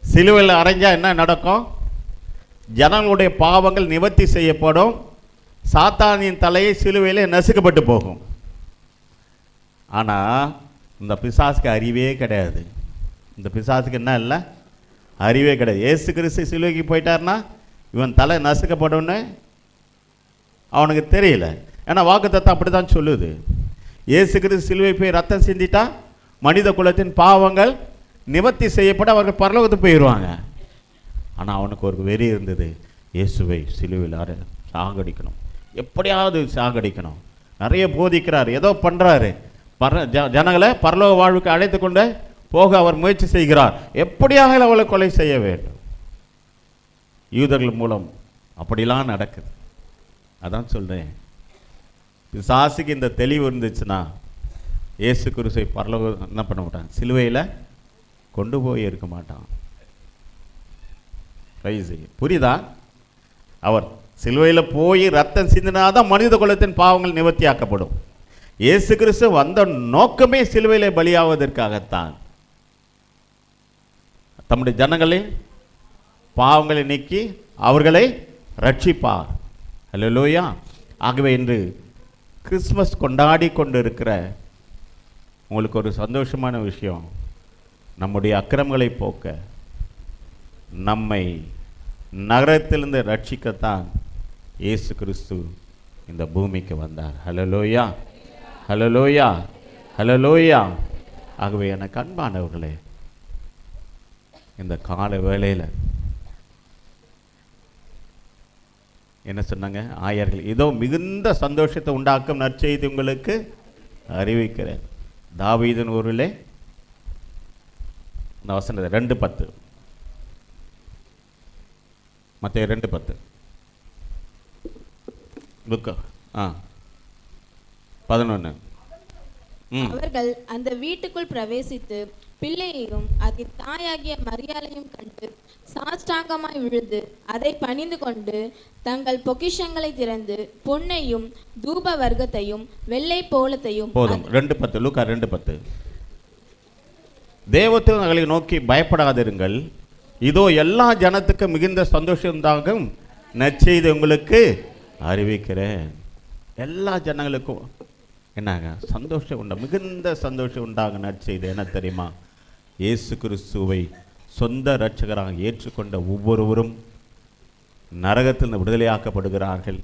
சிலுவையில் அறைஞ்சா என்ன நடக்கும்? ஜனங்களுடைய பாவங்கள் நிவர்த்தி செய்யப்படும். சாத்தானின் தலையை சிலுவையிலே நசுக்கப்பட்டு போகும். ஆனால் இந்த பிசாசுக்கு அறிவே கிடையாது. இந்த பிசாசுக்கு என்ன இல்லை? அறிவே கிடையாது. ஏசு கிறிஸ்து சிலுவைக்கு போயிட்டார்னா இவன் தலை நசுக்கப்படும்னு அவனுக்கு தெரியல. ஏன்னா வாக்குத்தத்தம் அப்படி தான் சொல்லுது. ஏசு கிறிஸ்து சிலுவை போய் ரத்தம் சிந்திட்டா மனித குலத்தின் பாவங்கள் நிவர்த்தி செய்யப்பட அவர்கள் பரலோகத்துக்கு போயிடுவாங்க. ஆனால் அவனுக்கு ஒரு வெறி இருந்தது, இயேசுவை சிலுவையில் சாகடிக்கணும், எப்படியாவது சாகடிக்கணும். நிறைய போதிக்கிறார், ஏதோ பண்ணுறாரு, ஜனங்களை பரலோக வாழ்வுக்கு அழைத்து கொண்டு போக அவர் முயற்சி செய்கிறார். எப்படியாக அவளை கொலை செய்ய வேண்டும். யூதர்கள் மூலம் அப்படிலாம் நடக்குது. அதான் சொல்றேன், பிசாசுக்கு இந்த தெளிவு இருந்துச்சுன்னா இயேசு கிறிஸ்துவை பரலோகம் என்ன பண்ண மாட்டான்? சிலுவையில் கொண்டு போய் இருக்க மாட்டான். புரியுதா? அவர் சிலுவையில் போய் ரத்தம் சிந்தினாதான் மனித குலத்தின் பாவங்கள் நிவர்த்தியாக்கப்படும். இயேசு கிறிஸ்து வந்த நோக்கமே சிலுவையிலே பலியாவதற்காகத்தான். தம்முடைய ஜனங்களின் பாவங்களை நீக்கி அவர்களை ரட்சிப்பார். அல்லேலூயா. ஆகவே இன்று கிறிஸ்மஸ் கொண்டாடி கொண்டு இருக்கிற உங்களுக்கு ஒரு சந்தோஷமான விஷயம், நம்முடைய அக்கிரமங்களை போக்க, நம்மை நரகத்திலிருந்து ரட்சிக்கத்தான் இயேசு கிறிஸ்து இந்த பூமிக்கு வந்தார். ஹல்லேலூயா, ஹல்லேலூயா, ஹல்லேலூயா. ஆகவே எனக்கு அன்பானவர்களே, இந்த கால வேளையில் என்ன சொன்னாங்க ஆயர்கள்? இதோ மிகுந்த சந்தோஷத்தை உண்டாக்கும் நற்செய்தி உங்களுக்கு அறிவிக்கிறேன். தாவீதின் ஊரிலே இந்த வசனத்தை 2:10 மத்தேயு 2:10 புக் 11. அவர்கள் அந்த வீட்டுக்குள் பிரவேசித்து பிள்ளையையும் அதன் தாயாகிய மரியாளையும் கண்டு சாஷ்டாங்கமாய் விழுந்து அதை பணிந்து கொண்டு தங்கள் பொக்கிஷங்களை திறந்து பொன்னையும் தூப வர்க்கத்தையும் வெள்ளை போலத்தையும். போதும். 2:10 லூக்கா 2:10. தேவதூதர்களை நோக்கி பயப்படாதிருங்கள், இதோ எல்லா ஜனத்துக்கு மிகுந்த சந்தோஷம் உண்டாகும் நற்செய்தி உங்களுக்கு அறிவிக்கிறேன். எல்லா ஜனங்களுக்கும் என்னங்க சந்தோஷம் உண்டா, மிகுந்த சந்தோஷம் உண்டாகும் நற்செய்தி என்ன தெரியுமா? இயேசு கிறிஸ்துவை சொந்த இரட்சகராக ஏற்றுக்கொண்ட ஒவ்வொருவரும் நரகத்தில் விடுதலையாக்கப்படுகிறார்கள்,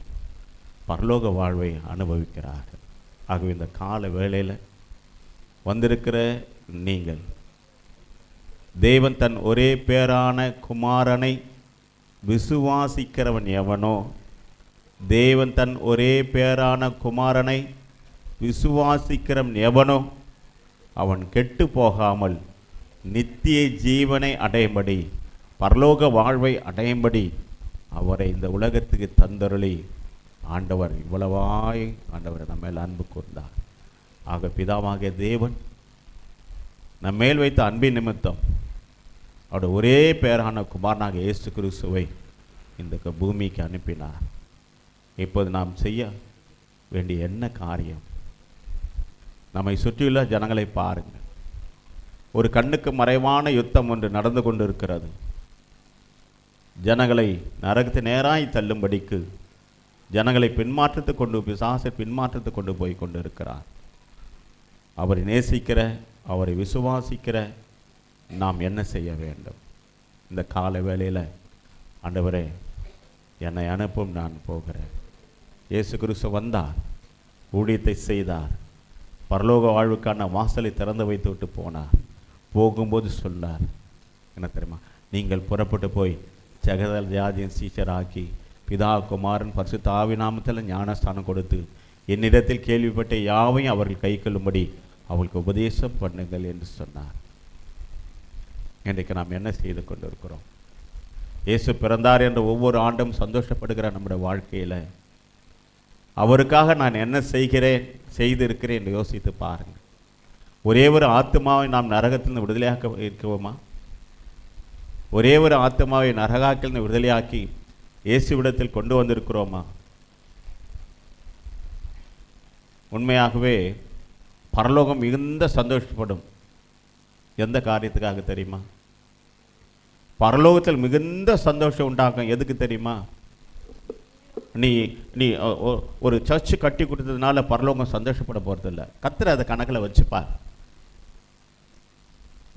பரலோக வாழ்வை அனுபவிக்கிறார்கள். ஆகவே இந்த கால வேளையில் வந்திருக்கிற நீங்கள், தேவன் தன் ஒரே பேரான குமாரனை விசுவாசிக்கிறவன் எவனோ, தேவன் தன் ஒரே பேரான குமாரனை விசுவாசிக்கிறவன் எவனோ அவன் கெட்டு போகாமல் நித்திய ஜீவனை அடையும்படி, பரலோக வாழ்வை அடையும்படி அவரை இந்த உலகத்துக்கு தந்தருளி ஆண்டவர் இவ்வளவாய் ஆண்டவர் நம்ம மேல் அன்பு கூர்ந்தார். ஆக பிதாவாகிய தேவன் நம்ம மேல் வைத்த அன்பின் நிமித்தம் அவருடைய ஒரே பேரான குமாரனாக இயேசு கிறிஸ்துவை இந்த பூமிக்கு அனுப்பினார். இப்போது நாம் செய்ய வேண்டிய என்ன காரியம்? நம்மை சுற்றியுள்ள ஜனங்களை பாருங்கள். ஒரு கண்ணுக்கு மறைவான யுத்தம் ஒன்று நடந்து கொண்டு இருக்கிறது. ஜனங்களை நரகத்தை நேராய் தள்ளும்படிக்கு ஜனங்களை பின்மாற்றத்தை கொண்டு பிசாசை பின்மாற்றத்தை கொண்டு போய் கொண்டு இருக்கிறார். அவரை நேசிக்கிற, அவரை விசுவாசிக்கிற நாம் என்ன செய்ய வேண்டும்? இந்த கால வேளையில் ஆண்டவரே என்னை அனுப்பும், நான் போகிறேன். இயேசு கிறிஸ்து வந்தார், ஊழியத்தை செய்தார், பரலோக வாழ்வுக்கான வாசலை திறந்து வைத்து விட்டு போனார். போகும்போது சொன்னார் என்ன தெரியுமா? நீங்கள் புறப்பட்டு போய் சகல ஜாதியின் சீஷராக்கி பிதா குமாரன் பரிசுத்த ஆவி நாமத்தில் ஞானஸ்தானம் கொடுத்து என்னிடத்தில் கேள்விப்பட்ட யாவையும் அவர்கள் கை கொள்ளும்படி அவர்களுக்கு உபதேசம் பண்ணுங்கள் என்று சொன்னார். இன்றைக்கு நாம் என்ன செய்து கொண்டு இருக்கிறோம்? இயேசு பிறந்தார் என்று ஒவ்வொரு ஆண்டும் சந்தோஷப்படுகிற நம்முடைய வாழ்க்கையில் அவருக்காக நான் என்ன செய்திருக்கிறேன் என்று யோசித்து பாருங்கள். ஒரே ஒரு ஆத்மாவை நாம் நரகத்திலிருந்து விடுதலையாக்க இருக்கிறோமா? ஒரே ஒரு ஆத்மாவை நரகாக்கிலிருந்து விடுதலையாக்கி இயேசுவிடத்தில் கொண்டு வந்திருக்கிறோமா? உண்மையாகவே பரலோகம் மிகுந்த சந்தோஷப்படும். எந்த காரியத்துக்காக தெரியுமா? பரலோகத்தில் மிகுந்த சந்தோஷம் உண்டாகும். எதுக்கு தெரியுமா? நீ ஒரு சர்ச்சு கட்டி கொடுத்ததுனால பரலோகம் சந்தோஷப்பட போகிறதில்ல. கர்த்தர் அதை கணக்கில் வச்சுப்பார்.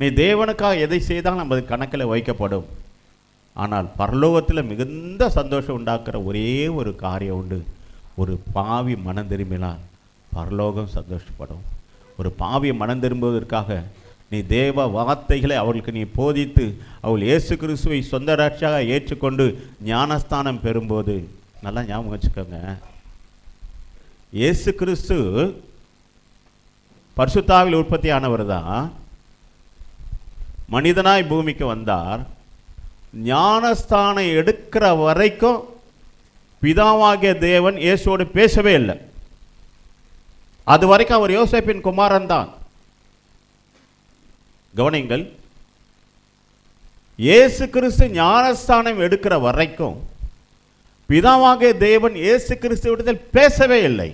நீ தேவனுக்காக எதை செய்தாலும் நம்ம கணக்கில் வைக்கப்படும். ஆனால் பரலோகத்தில் மிகுந்த சந்தோஷம் உண்டாக்குற ஒரே ஒரு காரியம் உண்டு. ஒரு பாவி மனம் திரும்பினால் பரலோகம் சந்தோஷப்படும். ஒரு பாவி மனம் திரும்புவதற்காக நீ தேவ வார்த்தைகளை அவர்களுக்கு நீ போதித்து அவள் இயேசு கிறிஸ்துவை சொந்த ரட்சகராக ஏற்றுக்கொண்டு ஞானஸ்தானம் பெறும்போது, நல்லா ஞாபகம் வச்சுக்கோங்க, இயேசு கிறிஸ்து பரிசுத்தாவில் உற்பத்தியானவர் தான். மனிதனாய் பூமிக்கு வந்தார். ஞானஸ்தானம் எடுக்கிற வரைக்கும் பிதாவாகிய தேவன் இயேசுவோடு பேசவே இல்லை. அது வரைக்கும் அவர் யோசேப்பின் குமாரன் தான். கவனிங்கள், இயேசு கிறிஸ்து ஞானஸ்தானம் எடுக்கிற வரைக்கும் பிதாவாகிய தேவன் இயேசு கிறிஸ்துவிடத்தில் பேசவே இல்லை.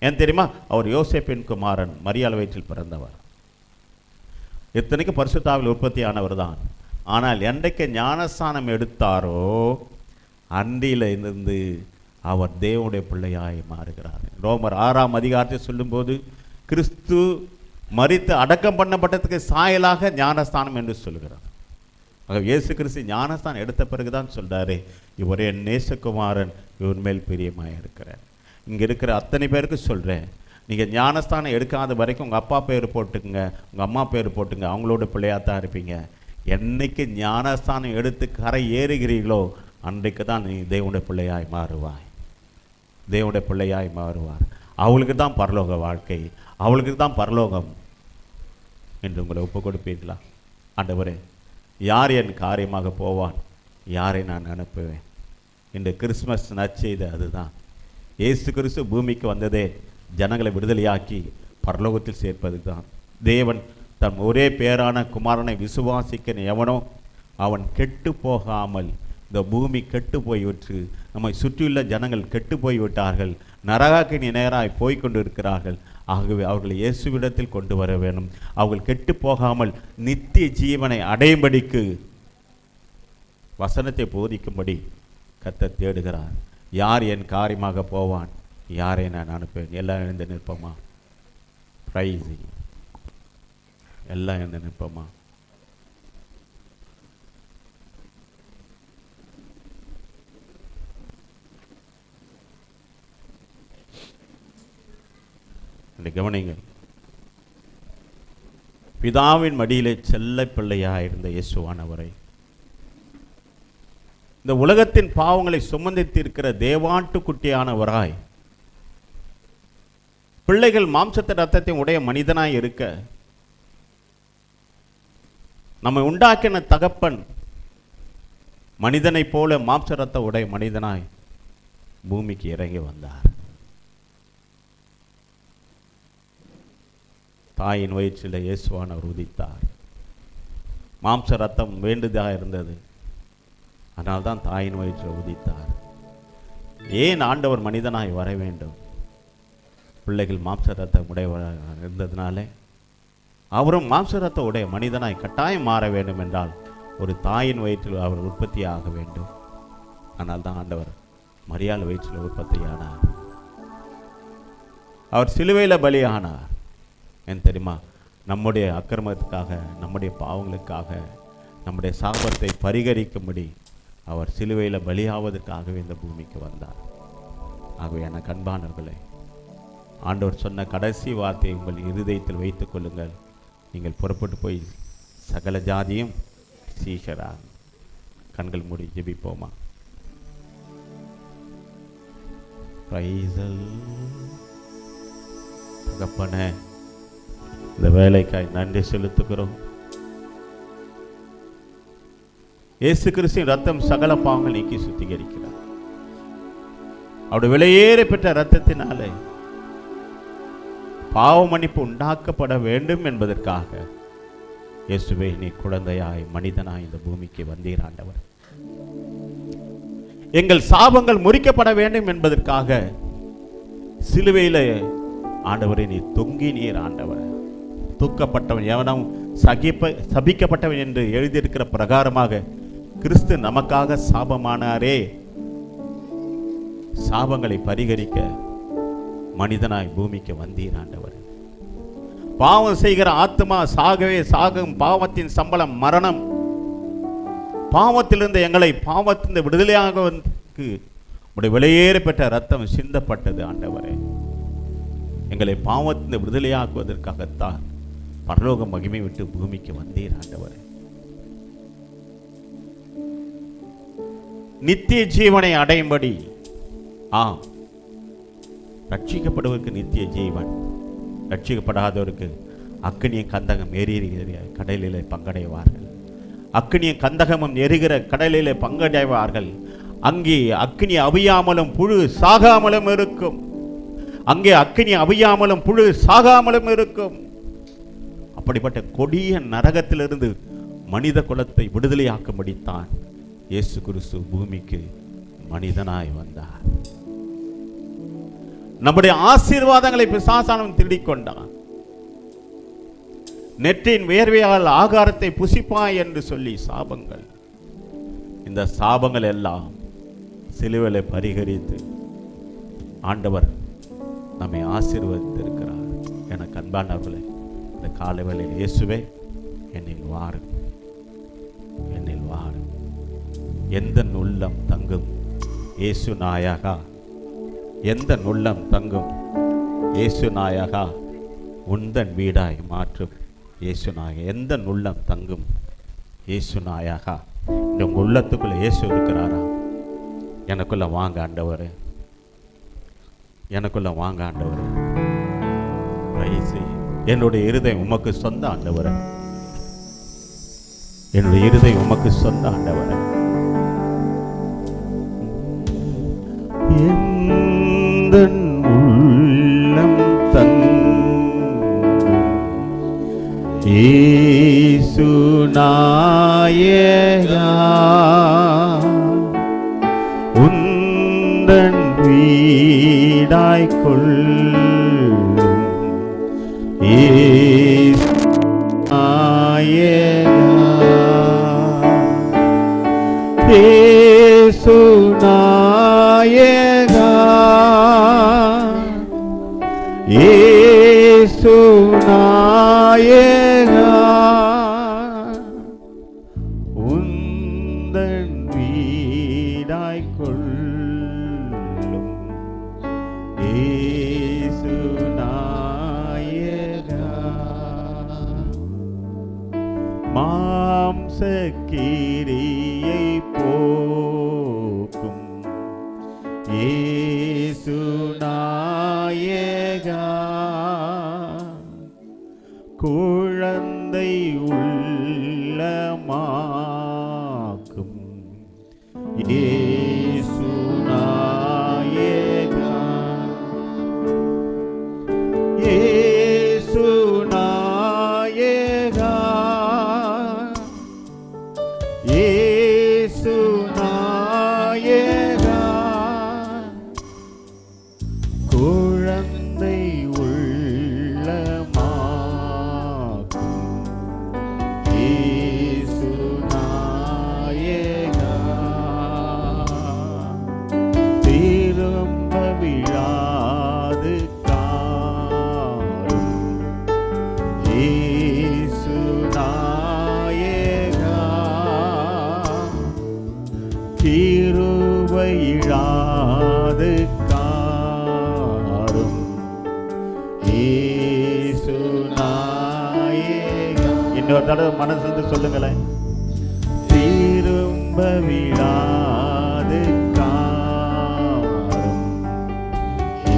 ஏன் தெரியுமா? அவர் யோசேப்பின் குமாரன், மரியாள் வயிற்றில் பிறந்தவர். இத்தனைக்கு பரிசுத்தாவில் உற்பத்தி ஆனவர் தான். ஆனால் என்றைக்கு ஞானஸ்தானம் எடுத்தாரோ அன்றிலிருந்து அவர் தேவனுடைய பிள்ளையாய் மாறுகிறார். ரோமர் 6ஆம் அதிகாரத்தை சொல்லும்போது கிறிஸ்து மரித்து அடக்கம் பண்ணப்பட்டதுக்கு சாயலாக ஞானஸ்தானம் என்று சொல்கிறார். ஆக இயேசு கிறிஸ்து ஞானஸ்தானம் எடுத்த பிறகுதான் சொல்றாரு, இவரே என் நேசகுமாரன், இவர் மேல் பிரியமாய் இருக்கிறார். இங்கே இருக்கிற அத்தனை பேருக்கு சொல்கிறேன், நீங்கள் ஞானஸ்தானம் எடுக்காத வரைக்கும் உங்கள் அப்பா பேர் போட்டுக்குங்க, உங்கள் அம்மா பேர் போட்டுங்க, அவங்களோட பிள்ளையாக தான் இருப்பீங்க. என்னைக்கு ஞானஸ்தானம் எடுத்து கரை ஏறுகிறீர்களோ அன்றைக்கு தான் நீ தேவனுடைய பிள்ளையாய் மாறுவாய். தேவனுடைய பிள்ளையாய் மாறுவார். அவளுக்கு தான் பரலோக வாழ்க்கை, அவளுக்கு தான் பரலோகம் என்று உங்களை ஒப்பு கொடுப்பீர்களா? ஆண்டவரே, யார் என் காரியமாக போவான், யாரை நான் அனுப்புவேன்? இன்று கிறிஸ்மஸ் நற்செய்தி அதுதான். இயேசு கிறிஸ்து பூமிக்கு வந்ததே ஜனங்களை விடுதலையாக்கி பரலோகத்தில் சேர்ப்பது தான். தேவன் தன் ஒரே பேரான குமாரனை விசுவாசிக்க எவனோ அவன் கெட்டு போகாமல், இந்த பூமி கெட்டு போய்விட்டு நம்மை சுற்றியுள்ள ஜனங்கள் கெட்டு போய்விட்டார்கள், நரகாக்கினி நேராய் போய்கொண்டு இருக்கிறார்கள். ஆகவே அவர்களை இயேசுவிடத்தில் கொண்டு வர வேணும். அவர்கள் கெட்டு போகாமல் நித்திய ஜீவனை அடையும்படிக்கு வசனத்தை போதிக்கும்படி கர்த்தர் தேடுகிறார். யார் என் காரியமாக போவான், யாரை நான் அனுப்பேன்? எல்லாம் எழுந்து நிற்போமா? பிரைசிங், எல்லாம் எழுந்து நிற்போமா? கவனிங்கள், பிதாவின் மடியிலே செல்ல பிள்ளையாக இருந்த இயேசுவானவரை, இந்த உலகத்தின் பாவங்களை சுமந்து தீர்க்கிற தேவாட்டுக்குட்டியானவராய், பிள்ளைகள் மாம்சத்தை ரத்தத்தையும் உடைய மனிதனாய் இருக்க, நம்மை உண்டாக்கின தகப்பன் மனிதனை போல மாம்ச ரத்த உடைய மனிதனாய் பூமிக்கு இறங்கி வந்தார். தாயின் வயிற்றில் இயேசுவானவர் உதித்தார். மாம்ச ரத்தம் வேண்டுதாக இருந்தது, அதனால் தான் தாயின் வயிற்றில் உதித்தார். ஏன் ஆண்டவர் மனிதனாய் வர வேண்டும்? பிள்ளைகள் மாம்ச ரத்தம் உடையவராக இருந்ததுனாலே அவரும் மாம்ச ரத்த உடைய மனிதனாய் கட்டாயம் மாற வேண்டும் என்றால் ஒரு தாயின் வயிற்றில் அவர் உற்பத்தி ஆக வேண்டும். ஆனால் தான் ஆண்டவர் மரியாள் வயிற்றில் உற்பத்தியானார். அவர் சிலுவையில் பலியானார். ஏன் தெரியுமா? நம்முடைய அக்கிரமத்துக்காக, நம்முடைய பாவங்களுக்காக, நம்முடைய சாபத்தை பரிகரிக்கும்படி அவர் சிலுவையில் பலியாவதற்காகவே இந்த பூமிக்கு வந்தார். ஆகவே என அன்பானவர்களே, ஆண்டவர் சொன்ன கடைசி வார்த்தையை உங்கள் இருதயத்தில் வைத்துக் கொள்ளுங்கள். நீங்கள் புறப்பட்டு போய் சகல ஜாதியும் சீஷராக. கண்கள் மூடி ஜெபிப்போமா? தகப்பனே, இந்த வேலைக்காய் நன்றி செலுத்துகிறோம். இயேசு கிறிஸ்துவின் ரத்தம் சகல பாவங்கள் நீக்கி சுத்திகரிக்கிறார். அவருடைய விலையேற பெற்ற ரத்தத்தினாலே பாவ மன்னிப்பு உண்டாக்கப்பட வேண்டும் என்பதற்காக இயேசுவே, நீ குழந்தையாய் மனிதனாய் இந்த பூமிக்கு வந்தீர் ஆண்டவர். எங்கள் சாபங்கள் முறிக்கப்பட வேண்டும் என்பதற்காக சிலுவையில ஆண்டவரை நீ தொங்கினீர் ஆண்டவர். தூக்கப்பட்டவன் எவனும் சபிக்கப்பட்டவன் என்று எழுதியிருக்கிற பிரகாரமாக கிறிஸ்து நமக்காக சாபமானாரே. சாபங்களை பரிகரிக்க மனிதனாய் பூமிக்கு வந்தீர் ஆண்டவர். பாவம் செய்கிற ஆத்மா சாகவே சாகும். பாவத்தின் சம்பளம் மரணம். பாவத்திலிருந்து எங்களை பாவத்திலிருந்து விடுதலையாக உடைய விலையேற பெற்ற ரத்தம் சிந்தப்பட்டது ஆண்டவரே. எங்களை பாவத்திலிருந்து விடுதலையாக்குவதற்காகத்தான் பரலோக மகிமை விட்டு பூமிக்கு வந்தீர் ஆண்டவரே. நித்திய ஜீவனை அடையும்படி, ரட்சிக்கப்படுவதற்கு நித்திய ஜீவன், ரட்சிக்கப்படாதவருக்கு அக்கினிய கந்தகம் எரிகிற கடலிலே பங்கடைவார்கள். அக்கினிய கந்தகமும் எரிகிற கடலிலே பங்கடைவார்கள். அங்கே அக்கினி அவியாமலும் புழு சாகாமலும் இருக்கும். அங்கே அக்கினி அவியாமலும் புழு சாகாமலும் இருக்கும். அப்படிப்பட்ட கொடிய நரகத்திலிருந்து மனித குலத்தை விடுதலையாக்கும்படித்தான் இயேசு கிறிஸ்து பூமிக்கு மனிதனாய் வந்தார். நம்முடைய ஆசீர்வாதங்களை பிசாசானவன் திருடிக் கொண்டான். நெற்றின் வேர்வையால் ஆகாரத்தை புசிப்பாய் என்று சொல்லி சாபங்கள். இந்த சாபங்கள் எல்லாம் சிலுவையிலே பரிகரித்து ஆண்டவர் நம்மை ஆசீர்வதித்திருக்கிறார். எனக்கு அன்பானவர்களே, இந்த காலை வேளையில் இயேசுவே என்னில் வாரும், என்னில் வாரும். எந்த உள்ளம் தங்கும் இயேசு நாயகா, எந்த உள்ளம் தங்கும் இயேசு நாயகா, உந்தன் வீடாய் மாற்றும் இயேசு நாயகா. எந்த உள்ளம் தங்கும் இயேசு நாயகா. இந்த உள்ளத்துக்குள்ள இயேசு இருக்கிறாரா? எனக்குள்ள வாங்க ஆண்டவரே, எனக்குள்ள வாங்க ஆண்டவரே. என்னுடைய இருதயம் உமக்கு சொந்த ஆண்டவரே, என்னுடைய இருதயம் உமக்கு சொந்த ஆண்டவரே. எந்தன் உள்ளம் இயேசு நாயகா, உந்தன் வீடாய் கொள்ளும் இயேசு நாயகா, இயேசு நாயகா, இயேசு நாயகா, உந்தன் வீடாய் கொள்ளும் இயேசு நாயகா, மாம்ச கிரியை போக்கும் இயேசு நாயகா, குழந்தை உள்ளமாக்கும் இயேசு நாயகா, இயேசு நாயகா, இயேசு நாயகா, குழந்தை உள்ளமாக்கும் இயேசு நாயகா, திரும்ப விழாது காரும் இயேசு நாயகா, கிருபையிழாது காரும் இயேசு நாயகா. இன்னொரு தடவை மனசு சொல்லுங்களேன். திரும்ப விழாது காரும்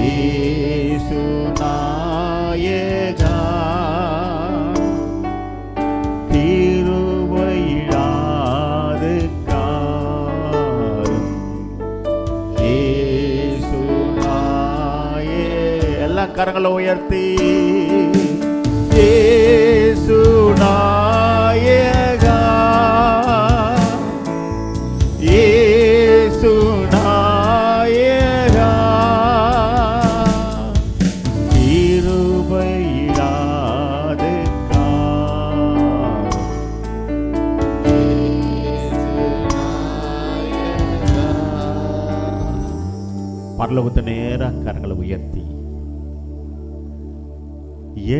இயேசு நாயகா, கிருபையிழாது காரும் இயேசு நாயகா. எல்லா கரங்களை உயர்த்தி இயேசு நாயகா, இயேசு நாயகா, கிருபையிழாது காரும் இயேசு நாயகா. பரலோகத்து நேரா கரங்களை உயர்த்தி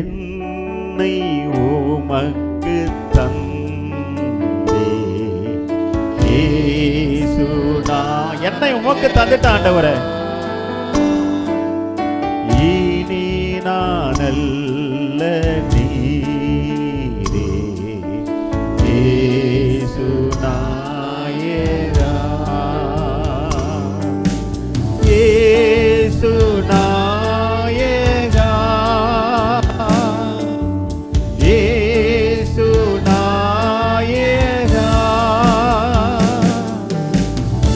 என்னை உமக்கு தந்தே இயேசு நான், என்னை உமக்கு தந்துட்ட ஆண்டவரே, இனி நான் அல்ல நீரே இயேசு நாயகா, இயேசு நாயகா, இயேசு நாயகா,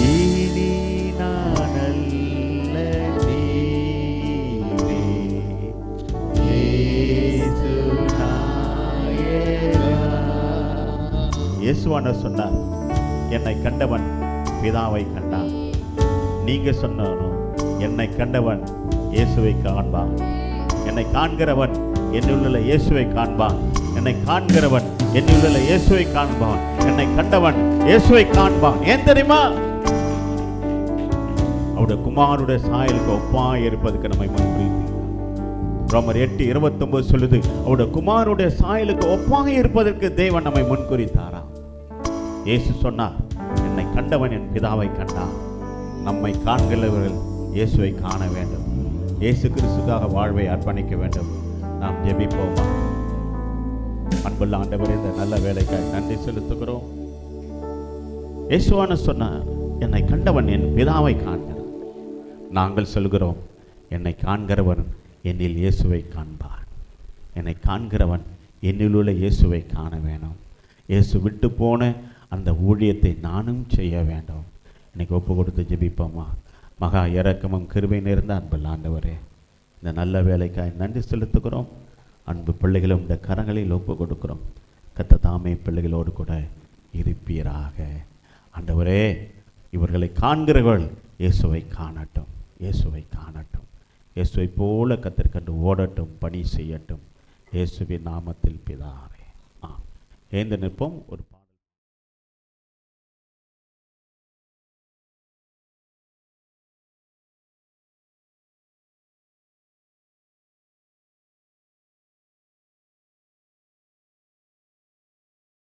இனி நான் அல்ல நீரே இயேசு நாயகா. இயேசுவானவர் சொன்னார், என்னை கண்டவன் பிதாவை கண்டான். நீங்க சொன்னோம், என்னை கண்டவன் இயேசுவை காண்பான். என்னை காண்கிறவன் என்னுள்ள இயேசுவை காண்பான். என்னை காண்கிறவன் என்னுள்ள இயேசுவை காண்பான். என்னை கண்டவன் இயேசுவை காண்பான். ஏன் தெரியுமா? அவருடைய குமாரனுடைய சாயலுக்கு ஒப்பாய் இருப்பதற்கு நம்மை முன்குறித்து ரோமர் 8:29 சொல்லுது, அவருடைய குமாரனுடைய சாயலுக்கு ஒப்பாக இருப்பதற்கு தேவன் நம்மை முன்குறித்தாரா. இயேசு சொன்னார், என்னை கண்டவன் என் பிதாவை கண்டான். நம்மை காண்கிறவர்கள் இயேசுவை காண வேண்டும். இயேசு கிறிஸ்துக்காக வாழ்வை அர்ப்பணிக்க வேண்டும். நாம் ஜெபிப்போமா? அன்புள்ள ஆண்டவரே, இந்த நல்ல வேலைக்காய் நன்றி செலுத்துகிறோம். இயேசுவான சொன்னார், என்னை கண்டவன் என் பிதாவை காண்கிறான். நாங்கள் சொல்கிறோம், என்னை காண்கிறவன் என்னில் இயேசுவை காண்பான். என்னை காண்கிறவன் என்னிலுள்ள இயேசுவை காண வேணும். இயேசு விட்டு போன அந்த ஊழியத்தை நானும் செய்ய வேண்டும். இன்னைக்கு ஒப்பு கொடுத்து ஜெபிப்போமா? மகா இரக்கமும் கிருபை நிறைந்த அன்புள்ள ஆண்டவரே, இந்த நல்ல வேலைக்காய் நன்றி செலுத்துகிறோம். அன்பு பிள்ளைகளும் இந்த கரங்களில் ஒப்பு கொடுக்கிறோம். கர்த்தர் தாமே பிள்ளைகளோடு கூட இருப்பீராக. ஆண்டவரே, இவர்களை காண்கிறவர்கள் இயேசுவை காணட்டும், இயேசுவை காணட்டும். இயேசுவை போல கர்த்தர் கண்டு ஓடட்டும், பணி செய்யட்டும். இயேசுவின் நாமத்தில் பிதாவே. எழுந்து நிற்போம். ஒரு